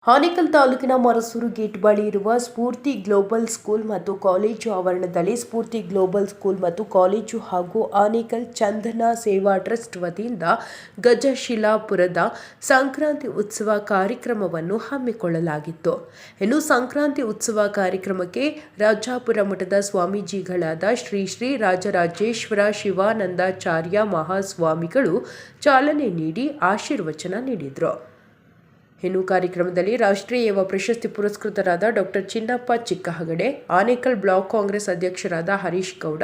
ಆನೇಕಲ್ ತಾಲೂಕಿನ ಮರಸೂರು ಗೇಟ್ ಬಳಿ ಇರುವ ಸ್ಫೂರ್ತಿ ಗ್ಲೋಬಲ್ ಸ್ಕೂಲ್ ಮತ್ತು ಕಾಲೇಜು ಆವರಣದಲ್ಲಿ ಸ್ಫೂರ್ತಿ ಗ್ಲೋಬಲ್ ಸ್ಕೂಲ್ ಮತ್ತು ಕಾಲೇಜು ಹಾಗೂ ಆನೇಕಲ್ ಚಂದನ ಸೇವಾ ಟ್ರಸ್ಟ್ ವತಿಯಿಂದ ಗಜಶಿಲಾಪುರದ ಸಂಕ್ರಾಂತಿ ಉತ್ಸವ ಕಾರ್ಯಕ್ರಮವನ್ನು ಹಮ್ಮಿಕೊಳ್ಳಲಾಗಿತ್ತು. ಇನ್ನು ಸಂಕ್ರಾಂತಿ ಉತ್ಸವ ಕಾರ್ಯಕ್ರಮಕ್ಕೆ ರಾಜಾಪುರ ಮಠದ ಸ್ವಾಮೀಜಿಗಳಾದ ಶ್ರೀ ಶ್ರೀ ರಾಜರಾಜೇಶ್ವರ ಶಿವಾನಂದಾಚಾರ್ಯ ಮಹಾಸ್ವಾಮಿಗಳು ಚಾಲನೆ ನೀಡಿ ಆಶೀರ್ವಚನ ನೀಡಿದರು. ಇನ್ನು ಕಾರ್ಯಕ್ರಮದಲ್ಲಿ ರಾಷ್ಟ್ರೀಯ ಯುವ ಪ್ರಶಸ್ತಿ ಪುರಸ್ಕೃತರಾದ ಡಾಕ್ಟರ್ ಚಿನ್ನಪ್ಪ ಚಿಕ್ಕಹಗಡೆ, ಆನೇಕಲ್ ಬ್ಲಾಕ್ ಕಾಂಗ್ರೆಸ್ ಅಧ್ಯಕ್ಷರಾದ ಹರೀಶ್ ಗೌಡ,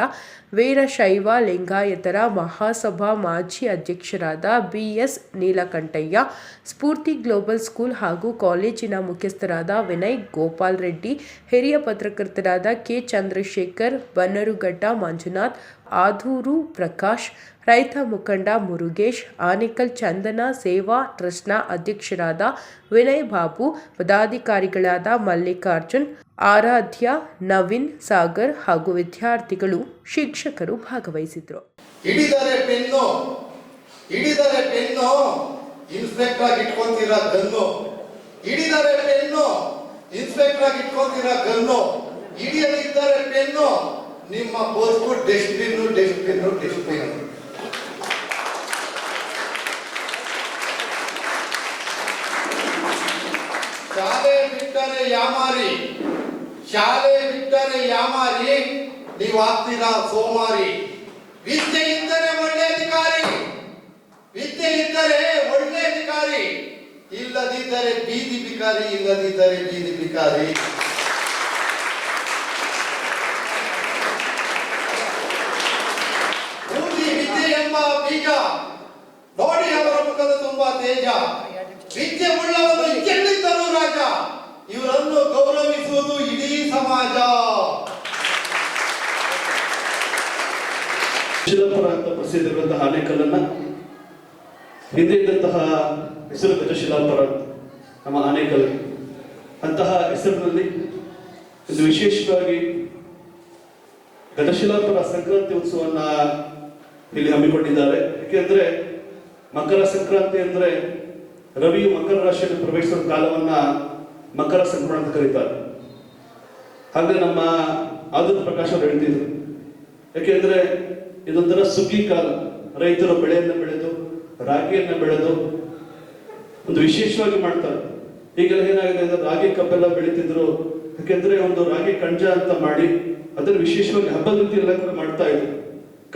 ವೀರಶೈವ ಲಿಂಗಾಯತರ ಮಹಾಸಭಾ ಮಾಜಿ ಅಧ್ಯಕ್ಷರಾದ ಬಿಎಸ್ ನೀಲಕಂಠಯ್ಯ, ಸ್ಫೂರ್ತಿ ಗ್ಲೋಬಲ್ ಸ್ಕೂಲ್ ಹಾಗೂ ಕಾಲೇಜಿನ ಮುಖ್ಯಸ್ಥರಾದ ವಿನಯ್ ಗೋಪಾಲ್ ರೆಡ್ಡಿ, ಹಿರಿಯ ಪತ್ರಕರ್ತರಾದ ಕೆ ಚಂದ್ರಶೇಖರ್, ಬನ್ನರುಘಟ್ಟ ಮಂಜುನಾಥ್, ಆದೂರು ಪ್ರಕಾಶ್, ರೈತ ಮುಖಂಡ ಮುರುಗೇಶ್, ಆನೇಕಲ್ ಚಂದನ ಸೇವಾ ಟ್ರಸ್ಟ್ನ ಅಧ್ಯಕ್ಷರಾದ ವಿನಯ್ ಬಾಬು, ಪದಾಧಿಕಾರಿಗಳಾದ ಮಲ್ಲಿಕಾರ್ಜುನ್, ಆರಾಧ್ಯ, ನವೀನ್, ಸಾಗರ್ ಹಾಗೂ ವಿದ್ಯಾರ್ಥಿಗಳು, ಶಿಕ್ಷಕರು ಭಾಗವಹಿಸಿದ್ರು. ಹಿಡಿದರೆ ಪೆನ್ನು ಇನ್ಸ್ಪೆಕ್ಟರ್ ಆಗಿ ಇಟ್ಕೊಂತೀರಾ ಗನ್ನು, ಹಿಡಿದರೆ ಪೆನ್ನು ಇನ್ಸ್ಪೆಕ್ಟರ್ ಆಗಿ ಇಟ್ಕೊಂತೀರಾ ಗನ್ನು, ಹಿಡಿಯದಿದ್ದರೆ ಪೆನ್ನು ನಿಮ್ಮ ಬದುಕು ಡೆಸ್ಟ್ಬಿನ್. ಶಾಲೆ ಬಿಟ್ಟರೆ ಯಾಮಾರಿ ನೀವು ಆಗ್ತೀರಾ ಸೋಮಾರಿ. ವಿದ್ಯೆ ಇದ್ದರೆ ಒಳ್ಳೆ ಅಧಿಕಾರಿ, ಇಲ್ಲದಿದ್ದರೆ ಬೀದಿ ಬಿಕಾರಿ. ಬೂದಿ ವಿದ್ಯೆ ಎಂಬ ಬೀಜ ನೋಡಿ ಅವರ ಮುಖದ ತುಂಬಾ ತೇಜ. ವಿದ್ಯೆ ಉಳ್ಳವನು ಎಲ್ಲಿದ್ದರೂ ರಾಜ, ಇವರನ್ನು ಗೌರವಿಸುವುದು ಇಡೀ ಸಮಾಜ. ಶಿಲಾಪುರ ಅಂತ ಪ್ರಸಿದ್ಧವಾದಂತಹ ಆನೇಕಲ್ಲನ್ನ ಹಿಂದೆ ಇದ್ದಂತಹ ಹೆಸರು ಗಜಶಿಲಾಪುರ, ನಮ್ಮ ಆನೇಕಲ್ ಅಂತಹ ಹೆಸರಿನಲ್ಲಿ ಇದು ವಿಶೇಷವಾಗಿ ಗಜಶಿಲಾಪುರ ಸಂಕ್ರಾಂತಿ ಉತ್ಸವವನ್ನ ಇಲ್ಲಿ ಹಮ್ಮಿಕೊಂಡಿದ್ದಾರೆ. ಯಾಕೆಂದ್ರೆ ಮಕರ ಸಂಕ್ರಾಂತಿ ಅಂದ್ರೆ ರವಿಯು ಮಕರ ರಾಶಿಯಲ್ಲಿ ಪ್ರವೇಶಿಸುವ ಕಾಲವನ್ನ ಮಕರ ಸಂಕ್ರಾಂತಿ ಅಂತ ಕರೀತಾರೆ. ಹಾಗೆ ನಮ್ಮ ಆದೂರು ಪ್ರಕಾಶ್ ಅವರು ಹೇಳ್ತಿದ್ರು, ಯಾಕೆಂದ್ರೆ ಇದೊಂಥರ ಸುಗ್ಗಿ ಕಾಲ. ರೈತರು ಬೆಳೆಯನ್ನ ಬೆಳೆದು ರಾಗಿಯನ್ನ ಬೆಳೆದು ಒಂದು ವಿಶೇಷವಾಗಿ ಮಾಡ್ತಾರೆ. ಈಗೆಲ್ಲ ಏನಾಗಿದೆ ಅಂದ್ರೆ ರಾಗಿ ಕಬ್ಬೆಲ್ಲ ಬೆಳೀತಿದ್ರು. ಯಾಕೆಂದ್ರೆ ಒಂದು ರಾಗಿ ಕಣ್ಜ ಅಂತ ಮಾಡಿ ಅದನ್ನು ವಿಶೇಷವಾಗಿ ಹಬ್ಬದ ರೀತಿ ಎಲ್ಲ ಕೂಡ ಮಾಡ್ತಾ ಇದ್ರು.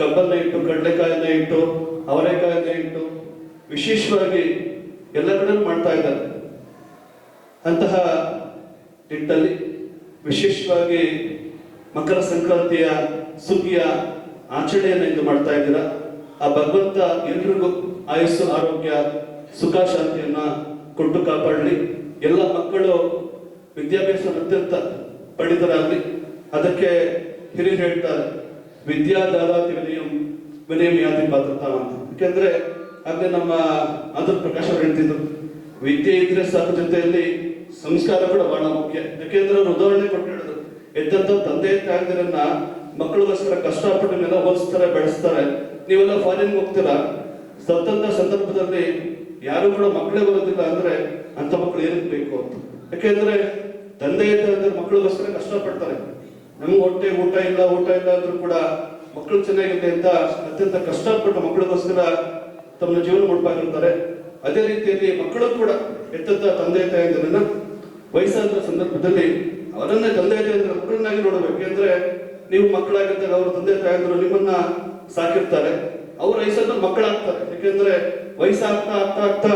ಕಬ್ಬನ್ನ ಇಟ್ಟು, ಕಡಲೆಕಾಯನ್ನ ಇಟ್ಟು, ಅವರೆಕಾಯನ್ನ ಇಟ್ಟು ವಿಶೇಷವಾಗಿ ಎಲ್ಲ ಕಡೆ ಮಾಡ್ತಾ ಇದ್ದಾರೆ. ಅಂತಹ ನಿಟ್ಟಲ್ಲಿ ವಿಶೇಷವಾಗಿ ಮಕರ ಸಂಕ್ರಾಂತಿಯ ಸುಗ್ಗಿಯ ಆಚರಣೆಯನ್ನು ಇಂದು ಮಾಡ್ತಾ ಇದ್ದೀರಾ. ಆ ಭಗವಂತ ಎಲ್ರಿಗೂ ಆಯುಸ್ಸು, ಆರೋಗ್ಯ, ಸುಖ, ಶಾಂತಿಯನ್ನ ಕೊಟ್ಟು ಕಾಪಾಡಲಿ. ಎಲ್ಲ ಮಕ್ಕಳು ವಿದ್ಯಾಭ್ಯಾಸ ಅತ್ಯಂತ ಪಂಡಿತರಾಗಲಿ. ಅದಕ್ಕೆ ಹಿರಿಯರು ಹೇಳ್ತಾರೆ, ವಿದ್ಯಾದಾದಾತಿ ವಿನಯಂ ಯಾತಿ ಪಾತ್ರತಾ ಅಂತ. ಯಾಕೆಂದ್ರೆ ಹಾಗೆ ನಮ್ಮ ಆದೂರು ಪ್ರಕಾಶ್ ಅವರು ಹೇಳ್ತಿದ್ರು, ವಿದ್ಯೆ ಇದ್ರೆ ಸಾಕು, ಜೊತೆಯಲ್ಲಿ ಸಂಸ್ಕಾರ ಕೂಡ ಬಹಳ ಮುಖ್ಯ. ಯಾಕೆಂದ್ರೆ ಅವ್ರು ಉದಾಹರಣೆ ಕೊಟ್ಟು ಹೇಳಿದ್ರು, ಎದ್ದಂತ ತಂದೆ ತಾಯಿರನ್ನ ಮಕ್ಕಳಿಗೋಸ್ಕರ ಕಷ್ಟಪಟ್ಟು ಮೇಲೆ ಓದಿಸ್ತಾರೆ, ಬೆಳೆಸ್ತಾರೆ. ನೀವೆಲ್ಲ ಫಾರಿನ್ ಹೋಗ್ತೀರಾ, ಸತ್ತಂತ ಸಂದರ್ಭದಲ್ಲಿ ಯಾರು ಕೂಡ ಮಕ್ಕಳೇ ಬರೋದಿಲ್ಲ ಅಂದ್ರೆ ಅಂತ ಮಕ್ಕಳು ಏನಕ್ಕೆ ಬೇಕು ಅಂತ. ಯಾಕೆಂದ್ರೆ ತಂದೆ ತಾಯಿ ಮಕ್ಕಳಿಗೋಸ್ಕರ ಕಷ್ಟಪಡ್ತಾರೆ. ನಮ್ಗೆ ಊಟ ಇಲ್ಲ ಅಂದ್ರೂ ಕೂಡ ಮಕ್ಕಳು ಚೆನ್ನಾಗಿದೆ ಅಂತ ಅತ್ಯಂತ ಕಷ್ಟಪಟ್ಟು ಮಕ್ಕಳಿಗೋಸ್ಕರ ತಮ್ಮ ಜೀವನ ಮುಡುಪಾಗಿರ್ತಾರೆ. ಅದೇ ರೀತಿಯಲ್ಲಿ ಮಕ್ಕಳು ಕೂಡ ಎತ್ತಂತ ತಂದೆ ತಾಯಿಯಂದ್ರನ್ನ ವಯಸ್ಸಾದ ಸಂದರ್ಭದಲ್ಲಿ ಅವರನ್ನೇ ತಂದೆ ತಾಯಿಯಂದ್ರ ಮಕ್ಕಳನ್ನಾಗಿ ನೋಡಬೇಕು. ಯಾಕೆಂದ್ರೆ ನೀವು ಮಕ್ಕಳಾಗಿದ್ದಾಗ ಅವ್ರ ತಂದೆ ತಾಯಿಯಂದ್ರು ನಿಮ್ಮನ್ನ ಸಾಕಿರ್ತಾರೆ, ಅವ್ರ ವಯಸ್ಸಾದ ಮಕ್ಕಳಾಗ್ತಾರೆ. ಯಾಕೆಂದ್ರೆ ವಯಸ್ಸಾಗ್ತಾ ಆಗ್ತಾ ಆಗ್ತಾ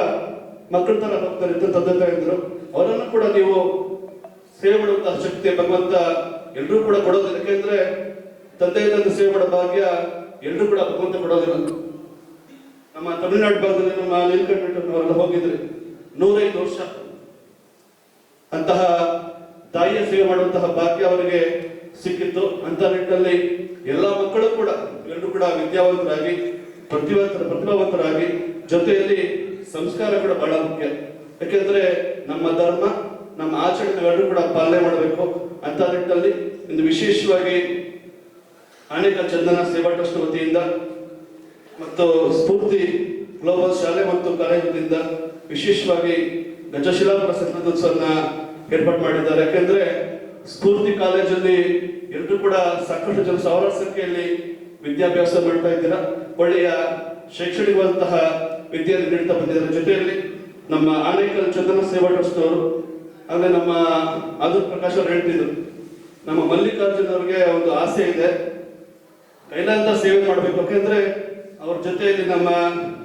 ಮಕ್ಕಳ ತರ ಹೋಗ್ತಾರೆ ತಂದೆ ತಾಯಿಯಂದ್ರು. ಅವರನ್ನು ಕೂಡ ನೀವು ಸೇವೆ ಮಾಡುವಂತಹ ಶಕ್ತಿ ಭಗವಂತ ಎಲ್ರೂ ಕೂಡ ಕೊಡೋದಿಲ್ಲ. ಯಾಕೆಂದ್ರೆ ತಂದೆ ತಾಯಿ ಸೇವೆ ಮಾಡೋ ಭಾಗ್ಯ ಎಲ್ರೂ ಕೂಡ ಭಗವಂತ ಕೊಡೋದಿಲ್ಲ. ನಮ್ಮ ತಮಿಳುನಾಡು ಭಾಗದಲ್ಲಿ ನಮ್ಮ ನೀಲಕಂಠವರೆಲ್ಲ ಹೋಗಿದ್ರೆ 105 ವರ್ಷ ಅಂತಹ ತಾಯಿಯ ಸೇವೆ ಮಾಡುವಂತಹ ಭಾಗ್ಯ ಅವರಿಗೆ ಸಿಕ್ಕಿತ್ತು. ಅಂತ ನಿಟ್ಟಿನಲ್ಲಿ ಎಲ್ಲ ಮಕ್ಕಳು ಕೂಡ ಎಲ್ಲರೂ ಕೂಡ ವಿದ್ಯಾವಂತರಾಗಿ ಪ್ರತಿಭಾವಂತರಾಗಿ, ಜೊತೆಯಲ್ಲಿ ಸಂಸ್ಕಾರ ಕೂಡ ಬಹಳ ಮುಖ್ಯ. ಯಾಕೆಂದ್ರೆ ನಮ್ಮ ಧರ್ಮ, ನಮ್ಮ ಆಚರಣೆ ಎಲ್ಲರೂ ಕೂಡ ಪಾಲನೆ ಮಾಡಬೇಕು. ಅಂತ ನಿಟ್ಟಿನಲ್ಲಿ ಇಂದು ವಿಶೇಷವಾಗಿ ಆನೇಕಲ್ ಚಂದನ ಸೇವಾ ಟ್ರಸ್ಟ್ ವತಿಯಿಂದ ಮತ್ತು ಸ್ಫೂರ್ತಿ ಗ್ಲೋಬಲ್ ಶಾಲೆ ಮತ್ತು ಕಾಲೇಜಿನಿಂದ ವಿಶೇಷವಾಗಿ ಗಜಶಿಲಾಪುರ ಸಂಕ್ರಾಂತೋತ್ಸವನ್ನ ಏರ್ಪಾಡು ಮಾಡಿದ್ದಾರೆ. ಯಾಕೆಂದ್ರೆ ಸ್ಫೂರ್ತಿ ಕಾಲೇಜಲ್ಲಿ ಎಲ್ಲರೂ ಕೂಡ ಸಾಕಷ್ಟು ಜನ ಸಾವಿರಾರು ಸಂಖ್ಯೆಯಲ್ಲಿ ವಿದ್ಯಾಭ್ಯಾಸ ಮಾಡ್ತಾ ಇದ್ದೀರಾ. ಒಳ್ಳೆಯ ಶೈಕ್ಷಣಿಕವಾದಂತಹ ವಿದ್ಯೆಯನ್ನು ನೀಡ್ತಾ ಬಂದಿದ್ದಾರೆ. ಜೊತೆಯಲ್ಲಿ ನಮ್ಮ ಆನೇಕಲ್ ಚಂದನ ಸೇವಾ ಟ್ರಸ್ಟ್ ಅವರು, ಆಮೇಲೆ ನಮ್ಮ ಆದೂರ್ ಪ್ರಕಾಶ್ ಅವರು ಹೇಳ್ತಿದ್ರು, ನಮ್ಮ ಮಲ್ಲಿಕಾರ್ಜುನ್ ಅವ್ರಿಗೆ ಒಂದು ಆಸೆ ಇದೆ, ಕೈಲಾಂತ ಸೇವೆ ಮಾಡಬೇಕು. ಯಾಕೆಂದ್ರೆ ಅವ್ರ ಜೊತೆಯಲ್ಲಿ ನಮ್ಮ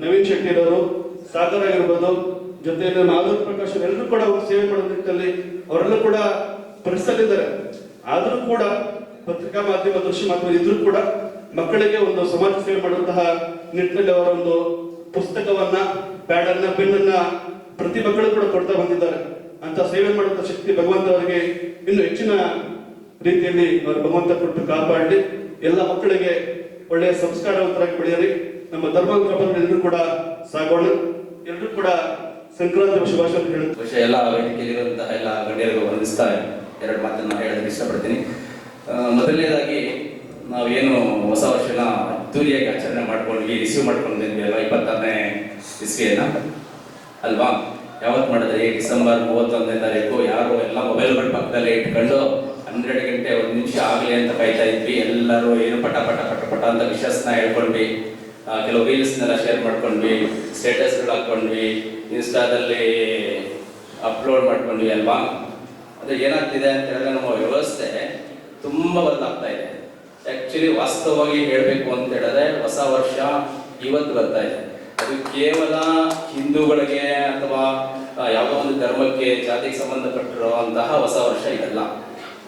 ನವೀನ್ ಶೆಟ್ಟಿ ಅವರು, ಸಾಗರ್ ಆಗಿರ್ಬೋದು, ಜೊತೆಯಲ್ಲಿ ನಮ್ಮ ಆದೂರ್ ಪ್ರಕಾಶ್ ಎಲ್ಲರೂ ಕೂಡ ಒಂದು ಸೇವೆ ಮಾಡೋ ನಿಟ್ಟಿನಲ್ಲಿ ಅವರೆಲ್ಲೂ ಕೂಡ ಪರಿಸಲಿದ್ದಾರೆ. ಆದರೂ ಕೂಡ ಪತ್ರಿಕಾ ಮಾಧ್ಯಮ, ದೃಶ್ಯ ಮಾಧ್ಯಮ ಇದ್ರೂ ಕೂಡ ಮಕ್ಕಳಿಗೆ ಒಂದು ಸಮಾಜ ಸೇವೆ ಮಾಡುವಂತಹ ನಿಟ್ಟಿನಲ್ಲಿ ಅವರ ಒಂದು ಪುಸ್ತಕವನ್ನ, ಪ್ಯಾಡನ್ನ, ಪೆನ್ನನ್ನ ಪ್ರತಿ ಮಕ್ಕಳು ಕೂಡ ಕೊಡ್ತಾ ಬಂದಿದ್ದಾರೆ. ಅಂತ ಸೇವೆ ಮಾಡುವಂತ ಶಕ್ತಿ ಭಗವಂತ ಅವರಿಗೆ ಇನ್ನು ಹೆಚ್ಚಿನ ರೀತಿಯಲ್ಲಿ ಅವರು ಭಗವಂತ ಕೊಟ್ಟು ಕಾಪಾಡಿ ಎಲ್ಲ ಮಕ್ಕಳಿಗೆ ಒಳ್ಳೆಯ ಸಂಸ್ಕಾರವಂತರಾಗಿ ಬೆಳೆಯಲಿ. ನಮ್ಮ ಧರ್ಮಾಂತರ ಎಲ್ಲರೂ ಕೂಡ ಸಾಗೋಣ. ಎಲ್ಲರೂ ಕೂಡ ಸಂಕ್ರಾಂತಿ ಶುಭಾಶಯ ಹೇಳುತ್ತೆ. ಎಲ್ಲ ವೇದಿಕೆಯಲ್ಲಿರುವಂತಹ ಎಲ್ಲ ಗಣ್ಯರಿಗೂ ವಂದಿಸ್ತಾ ಎರಡು ಮಾತನ್ನ ಹೇಳೋದಕ್ಕೆ ಇಷ್ಟಪಡ್ತೀನಿ. ಮೊದಲನೇದಾಗಿ ನಾವೇನು ಹೊಸ ವರ್ಷನ ಅದ್ದೂರಿಯಾಗಿ ಆಚರಣೆ ಮಾಡ್ಕೊಂಡ್ವಿ, ರಿಸೀವ್ ಮಾಡ್ಕೊಂಡಿದ್ವಿ ಅಲ್ವಾ 26ನೇ ಇಸ್ವಿಯನ್ನ ಅಲ್ವಾ. ಯಾವತ್ತು ಮಾಡಿದ್ರಿ? ಡಿಸೆಂಬರ್ 31ನೇ ತಾರೀಕು. ಯಾರು ಎಲ್ಲ ಮೊಬೈಲ್ಗಳ ಪಕ್ಕದಲ್ಲೇ ಇಟ್ಕೊಂಡು 12 ಗಂಟೆ 1 ನಿಮಿಷ ಆಗಲಿ ಅಂತ ಕಾಯ್ತಾ ಇದ್ವಿ. ಎಲ್ಲರೂ ಏನು ಪಟ ಪಟ ಪಟ ಪಟ ಅಂತ ವಿಷಸ್ನ ಹೇಳ್ಕೊಂಡ್ವಿ, ಕೆಲವು ರೀಲ್ಸ್ನೆಲ್ಲ ಶೇರ್ ಮಾಡ್ಕೊಂಡ್ವಿ, ಸ್ಟೇಟಸ್ಗಳು ಹಾಕ್ಕೊಂಡ್ವಿ, ಇನ್ಸ್ಟಾದಲ್ಲಿ ಅಪ್ಲೋಡ್ ಮಾಡ್ಕೊಂಡ್ವಿ ಅಲ್ವಾ. ಅದು ಏನಾಗ್ತಿದೆ ಅಂತ ಹೇಳಿದ್ರೆ ನಮ್ಮ ವ್ಯವಸ್ಥೆ ತುಂಬ ಬದಲಾಗ್ತಾ ಇದೆ. ಆ್ಯಕ್ಚುಲಿ ವಾಸ್ತವವಾಗಿ ಹೇಳಬೇಕು ಅಂತ ಹೇಳಿದ್ರೆ ಹೊಸ ವರ್ಷ ಇವತ್ತು ಬರ್ತಾ ಇದೆ. ಅದು ಕೇವಲ ಹಿಂದೂಗಳಿಗೆ ಅಥವಾ ಯಾವುದೋ ಒಂದು ಧರ್ಮಕ್ಕೆ, ಜಾತಿಗೆ ಸಂಬಂಧಪಟ್ಟಿರುವಂತಹ ಹೊಸ ವರ್ಷ ಇದಲ್ಲ.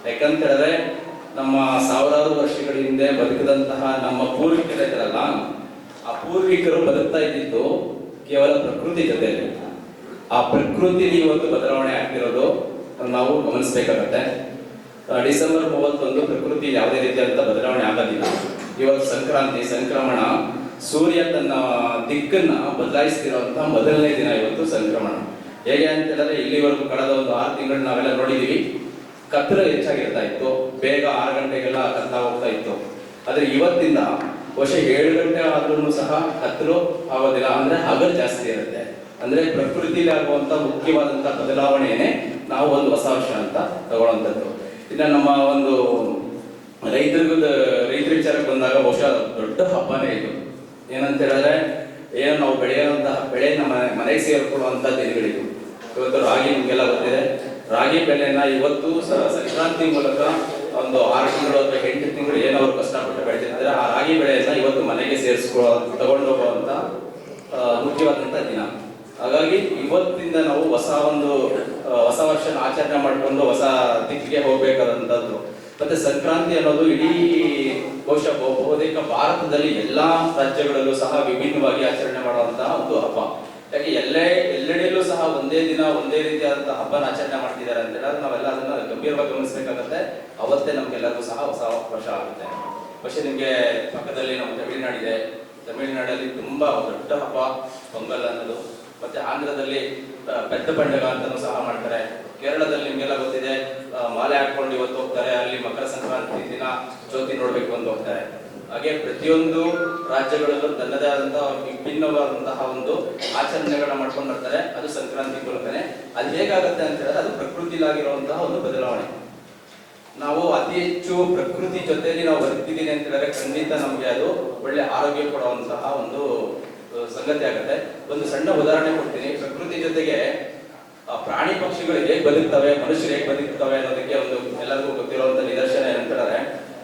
ಯಾಕಂತ ಹೇಳಿದ್ರೆ ನಮ್ಮ ಸಾವಿರಾರು ವರ್ಷಗಳ ಹಿಂದೆ ಬದುಕಿದಂತಹ ನಮ್ಮ ಪೂರ್ವಿಕರಿದ್ದಾರಲ್ಲ, ಆ ಪೂರ್ವಿಕರು ಬದುಕ್ತಾ ಇದ್ದಿದ್ದು ಕೇವಲ ಪ್ರಕೃತಿ ಜೊತೆಯಲ್ಲಿ. ಆ ಪ್ರಕೃತಿ ಇವತ್ತು ಬದಲಾವಣೆ ಆಗ್ತಿರೋದು ನಾವು ಗಮನಿಸಬೇಕಾಗತ್ತೆ. ಡಿಸೆಂಬರ್ 31 ಪ್ರಕೃತಿ ಯಾವುದೇ ರೀತಿಯಾದಂಥ ಬದಲಾವಣೆ ಆಗೋದಿಲ್ಲ. ಇವತ್ತು ಸಂಕ್ರಮಣ, ಸೂರ್ಯ ತನ್ನ ದಿಕ್ಕನ್ನ ಬದಲಾಯಿಸ್ತಿರುವಂತಹ ಮೊದಲನೇ ದಿನ ಇವತ್ತು ಸಂಕ್ರಮಣ. ಹೇಗೆ ಅಂತ ಹೇಳಿದ್ರೆ ಇಲ್ಲಿವರೆಗೂ ಕಳೆದ ಒಂದು 6 ತಿಂಗಳು ನಾವೆಲ್ಲ ನೋಡಿದೀವಿ, ಕತ್ತಲು ಹೆಚ್ಚಾಗಿರ್ತಾ ಇತ್ತು, ಬೇಗ 6 ಗಂಟೆಗೆಲ್ಲ ಕತ್ಲ ಹೋಗ್ತಾ ಇತ್ತು. ಆದ್ರೆ ಇವತ್ತಿಂದ ವರ್ಷ 7 ಗಂಟೆ ಆದ್ರೂ ಸಹ ಕತ್ತಲು ಆಗೋದಿಲ್ಲ, ಅಂದ್ರೆ ಹಗಲು ಜಾಸ್ತಿ ಇರುತ್ತೆ. ಅಂದ್ರೆ ಪ್ರಕೃತಿಯಲ್ಲಿ ಆಗುವಂತ ಮುಖ್ಯವಾದಂತ ಬದಲಾವಣೆಯೇ ನಾವು ಒಂದು ಹೊಸ ವರ್ಷ ಅಂತ ತಗೊಳ್ಳುವಂಥದ್ದು. ಇನ್ನು ನಮ್ಮ ಒಂದು ರೈತರ ವಿಚಾರಕ್ಕೆ ಬಂದಾಗ ಬಹುಶಃ ದೊಡ್ಡ ಹಬ್ಬನೇ ಇದು. ಏನಂತ ಹೇಳಿದ್ರೆ ಏನು ನಾವು ಬೆಳೆಯುವಂತಹ ಬೆಳೆ ನಮ್ಮ ಮನೆಗೆ ಸೇರ್ಕೊಳ್ಳುವಂತ ದಿನಗಳಿದು. ಇವತ್ತು ರಾಗಿ ನಿಮ್ಗೆಲ್ಲ ಗೊತ್ತಿದೆ, ರಾಗಿ ಬೆಳೆಯನ್ನ ಇವತ್ತು ಸಂಕ್ರಾಂತಿ ಮೂಲಕ ಒಂದು 6 ತಿಂಗಳು ಅಥವಾ 8 ತಿಂಗಳು ಏನವರು ಕಷ್ಟಪಟ್ಟು ಬೆಳೆದಿರ್ತಾರೆ, ಆ ರಾಗಿ ಬೆಳೆಯನ್ನ ಇವತ್ತು ಮನೆಗೆ ತಗೊಂಡು ಹೋಗುವಂತ ಮುಖ್ಯವಾದಂತ ದಿನ. ಹಾಗಾಗಿ ಇವತ್ತಿಂದ ನಾವು ಹೊಸ ವರ್ಷನ ಆಚರಣೆ ಮಾಡಿಕೊಂಡು ಹೊಸ ದಿಕ್ಕಿಗೆ ಹೋಗ್ಬೇಕಾದಂಥದ್ದು. ಮತ್ತೆ ಸಂಕ್ರಾಂತಿ ಅನ್ನೋದು ಇಡೀ ಬಹುಶಃ ಬಹುತೇಕ ಭಾರತದಲ್ಲಿ ಎಲ್ಲಾ ರಾಜ್ಯಗಳಲ್ಲೂ ಸಹ ವಿಭಿನ್ನವಾಗಿ ಆಚರಣೆ ಮಾಡುವಂತಹ ಒಂದು ಹಬ್ಬ. ಯಾಕೆ ಎಲ್ಲೆಡೆಯಲ್ಲೂ ಸಹ ಒಂದೇ ದಿನ ಒಂದೇ ರೀತಿಯಾದಂತಹ ಹಬ್ಬನ ಆಚರಣೆ ಮಾಡ್ತಿದ್ದಾರೆ ಅಂತ ಹೇಳಿದ್ರೆ ನಾವೆಲ್ಲ ಅದನ್ನ ಗಂಭೀರವಾಗಿ ಗಮನಿಸಬೇಕಾಗತ್ತೆ. ಅವತ್ತೇ ನಮ್ಗೆಲ್ಲರಿಗೂ ಸಹ ಹೊಸ ವರ್ಷ ಆಗುತ್ತೆ. പക്ഷെ ನಿಮ್ಗೆ ಪಕ್ಕದಲ್ಲಿ ನಮ್ಮ ತಮಿಳುನಾಡಿದೆ. ತಮಿಳುನಾಡಲ್ಲಿ ತುಂಬಾ ದೊಡ್ಡ ಹಬ್ಬ ಪೊಂಗಲ್ ಅನ್ನೋದು. ಮತ್ತೆ ಆಂಧ್ರದಲ್ಲಿ ಪೆದ್ದ ಪಂಡಗ ಅಂತಾನೂ ಸಹ ಮಾಡ್ತಾರೆ. ಕೇರಳದಲ್ಲಿ ನಿಮ್ಗೆಲ್ಲ ಗೊತ್ತಿದೆ, ಮಾಲೆ ಹಾಕೊಂಡು ಇವತ್ತು ಹೋಗ್ತಾರೆ, ಅಲ್ಲಿ ಮಕರ ಸಂಕ್ರಾಂತಿ ದಿನ ಜ್ಯೋತಿ ನೋಡ್ಬೇಕು ಅಂತ ಹೋಗ್ತಾರೆ. ಹಾಗೆ ಪ್ರತಿಯೊಂದು ರಾಜ್ಯಗಳಲ್ಲೂ ತನ್ನದೇ ಆದಂತಹ ವಿಭಿನ್ನವಾದಂತಹ ಒಂದು ಆಚರಣೆಗಳನ್ನ ಮಾಡ್ಕೊಂಡು ಬರ್ತಾರೆ. ಅದು ಸಂಕ್ರಾಂತಿ ಮೂಲಕನೇ. ಅದು ಹೇಗಾಗತ್ತೆ ಅಂತ ಹೇಳಿದ್ರೆ ಅದು ಪ್ರಕೃತಿಲಾಗಿರುವಂತಹ ಒಂದು ಬದಲಾವಣೆ. ನಾವು ಅತಿ ಹೆಚ್ಚು ಪ್ರಕೃತಿ ಜೊತೆಯಲ್ಲಿ ನಾವು ಬದುಕ್ತಿದ್ದೀನಿ ಅಂತ ಹೇಳಿದ್ರೆ ಖಂಡಿತ ನಮ್ಗೆ ಅದು ಒಳ್ಳೆ ಆರೋಗ್ಯ ಕೊಡುವಂತಹ ಒಂದು ಸಂಗತಿ ಆಗುತ್ತೆ. ಒಂದು ಸಣ್ಣ ಉದಾಹರಣೆ ಕೊಡ್ತೀನಿ. ಪ್ರಕೃತಿ ಜೊತೆಗೆ ಪ್ರಾಣಿ ಪಕ್ಷಿಗಳು ಹೇಗೆ ಬದುಕ್ತವೆ, ಮನುಷ್ಯರು ಹೇಗೆ ಬದುಕ್ತವೆ ಅನ್ನೋದಕ್ಕೆ ಒಂದು ಎಲ್ಲರಿಗೂ ಗೊತ್ತಿರುವಂತ ನಿದರ್ಶನ ಏನಂತಾರೆ.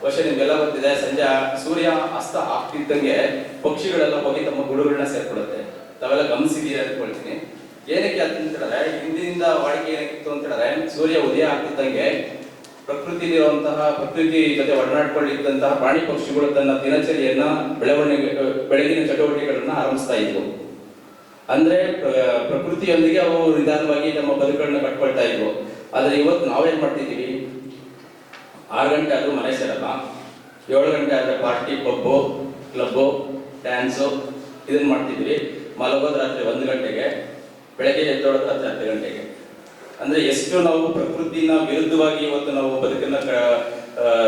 ವರ್ಷ ನಿಮ್ಗೆಲ್ಲ ಗೊತ್ತಿದೆ, ಸಂಜೆ ಸೂರ್ಯ ಅಸ್ತ ಆಗ್ತಿದ್ದಂಗೆ ಪಕ್ಷಿಗಳೆಲ್ಲ ಹೋಗಿ ತಮ್ಮ ಗೂಡುಗಳನ್ನ ಸೇರ್ಕೊಳ್ಳುತ್ತೆ. ತಾವೆಲ್ಲ ಗಮನಿಸಿದೀರ ಅನ್ಕೊಳ್ತೀನಿ. ಏನಕ್ಕೆ ಅಂತ ಹೇಳಿದ್ರೆ ಹಿಂದಿನಿಂದ ವಾಡಿಕೆ ಏನಾಗಿತ್ತು ಅಂತ ಹೇಳಿದ್ರೆ ಸೂರ್ಯ ಉದಯ ಆಗ್ತಿದ್ದಂಗೆ ಪ್ರಕೃತಿ ಜೊತೆ ಒಡನಾಡ್ಕೊಂಡಿದ್ದಂತಹ ಪ್ರಾಣಿ ಪಕ್ಷಿಗಳು ತನ್ನ ದಿನಚರಿಯನ್ನ ಬೆಳಗಿನ ಚಟುವಟಿಕೆಗಳನ್ನ ಆರಂಭಿಸ್ತಾ ಇದ್ವು. ಅಂದ್ರೆ ಪ್ರಕೃತಿಯೊಂದಿಗೆ ಅವು ನಿಧಾನವಾಗಿ ನಮ್ಮ ಬದುಕುಗಳನ್ನ ಕಟ್ಕೊಳ್ತಾ ಇದ್ವು. ಆದ್ರೆ ಇವತ್ತು ನಾವೇನ್ ಮಾಡ್ತಿದೀವಿ, 6 ಗಂಟೆ ಆದ್ರೂ ಮನೆ ಸೇರಲ್ಲ, 7 ಗಂಟೆ ಆದ್ರೆ ಪಾರ್ಟಿ, ಪಬ್ಬು, ಕ್ಲಬ್ಬು, ಡ್ಯಾನ್ಸು ಇದನ್ನ ಮಾಡ್ತಿದ್ವಿ. ಮಲಗೋದು ರಾತ್ರಿ 1 ಗಂಟೆಗೆ, ಬೆಳಗ್ಗೆ ಎದ್ದೋಳೋದು ರಾತ್ರಿ 10 ಗಂಟೆಗೆ. ಅಂದ್ರೆ ಎಷ್ಟು ನಾವು ಪ್ರಕೃತಿನ ವಿರುದ್ಧವಾಗಿ ಇವತ್ತು ನಾವು ಬದುಕನ್ನ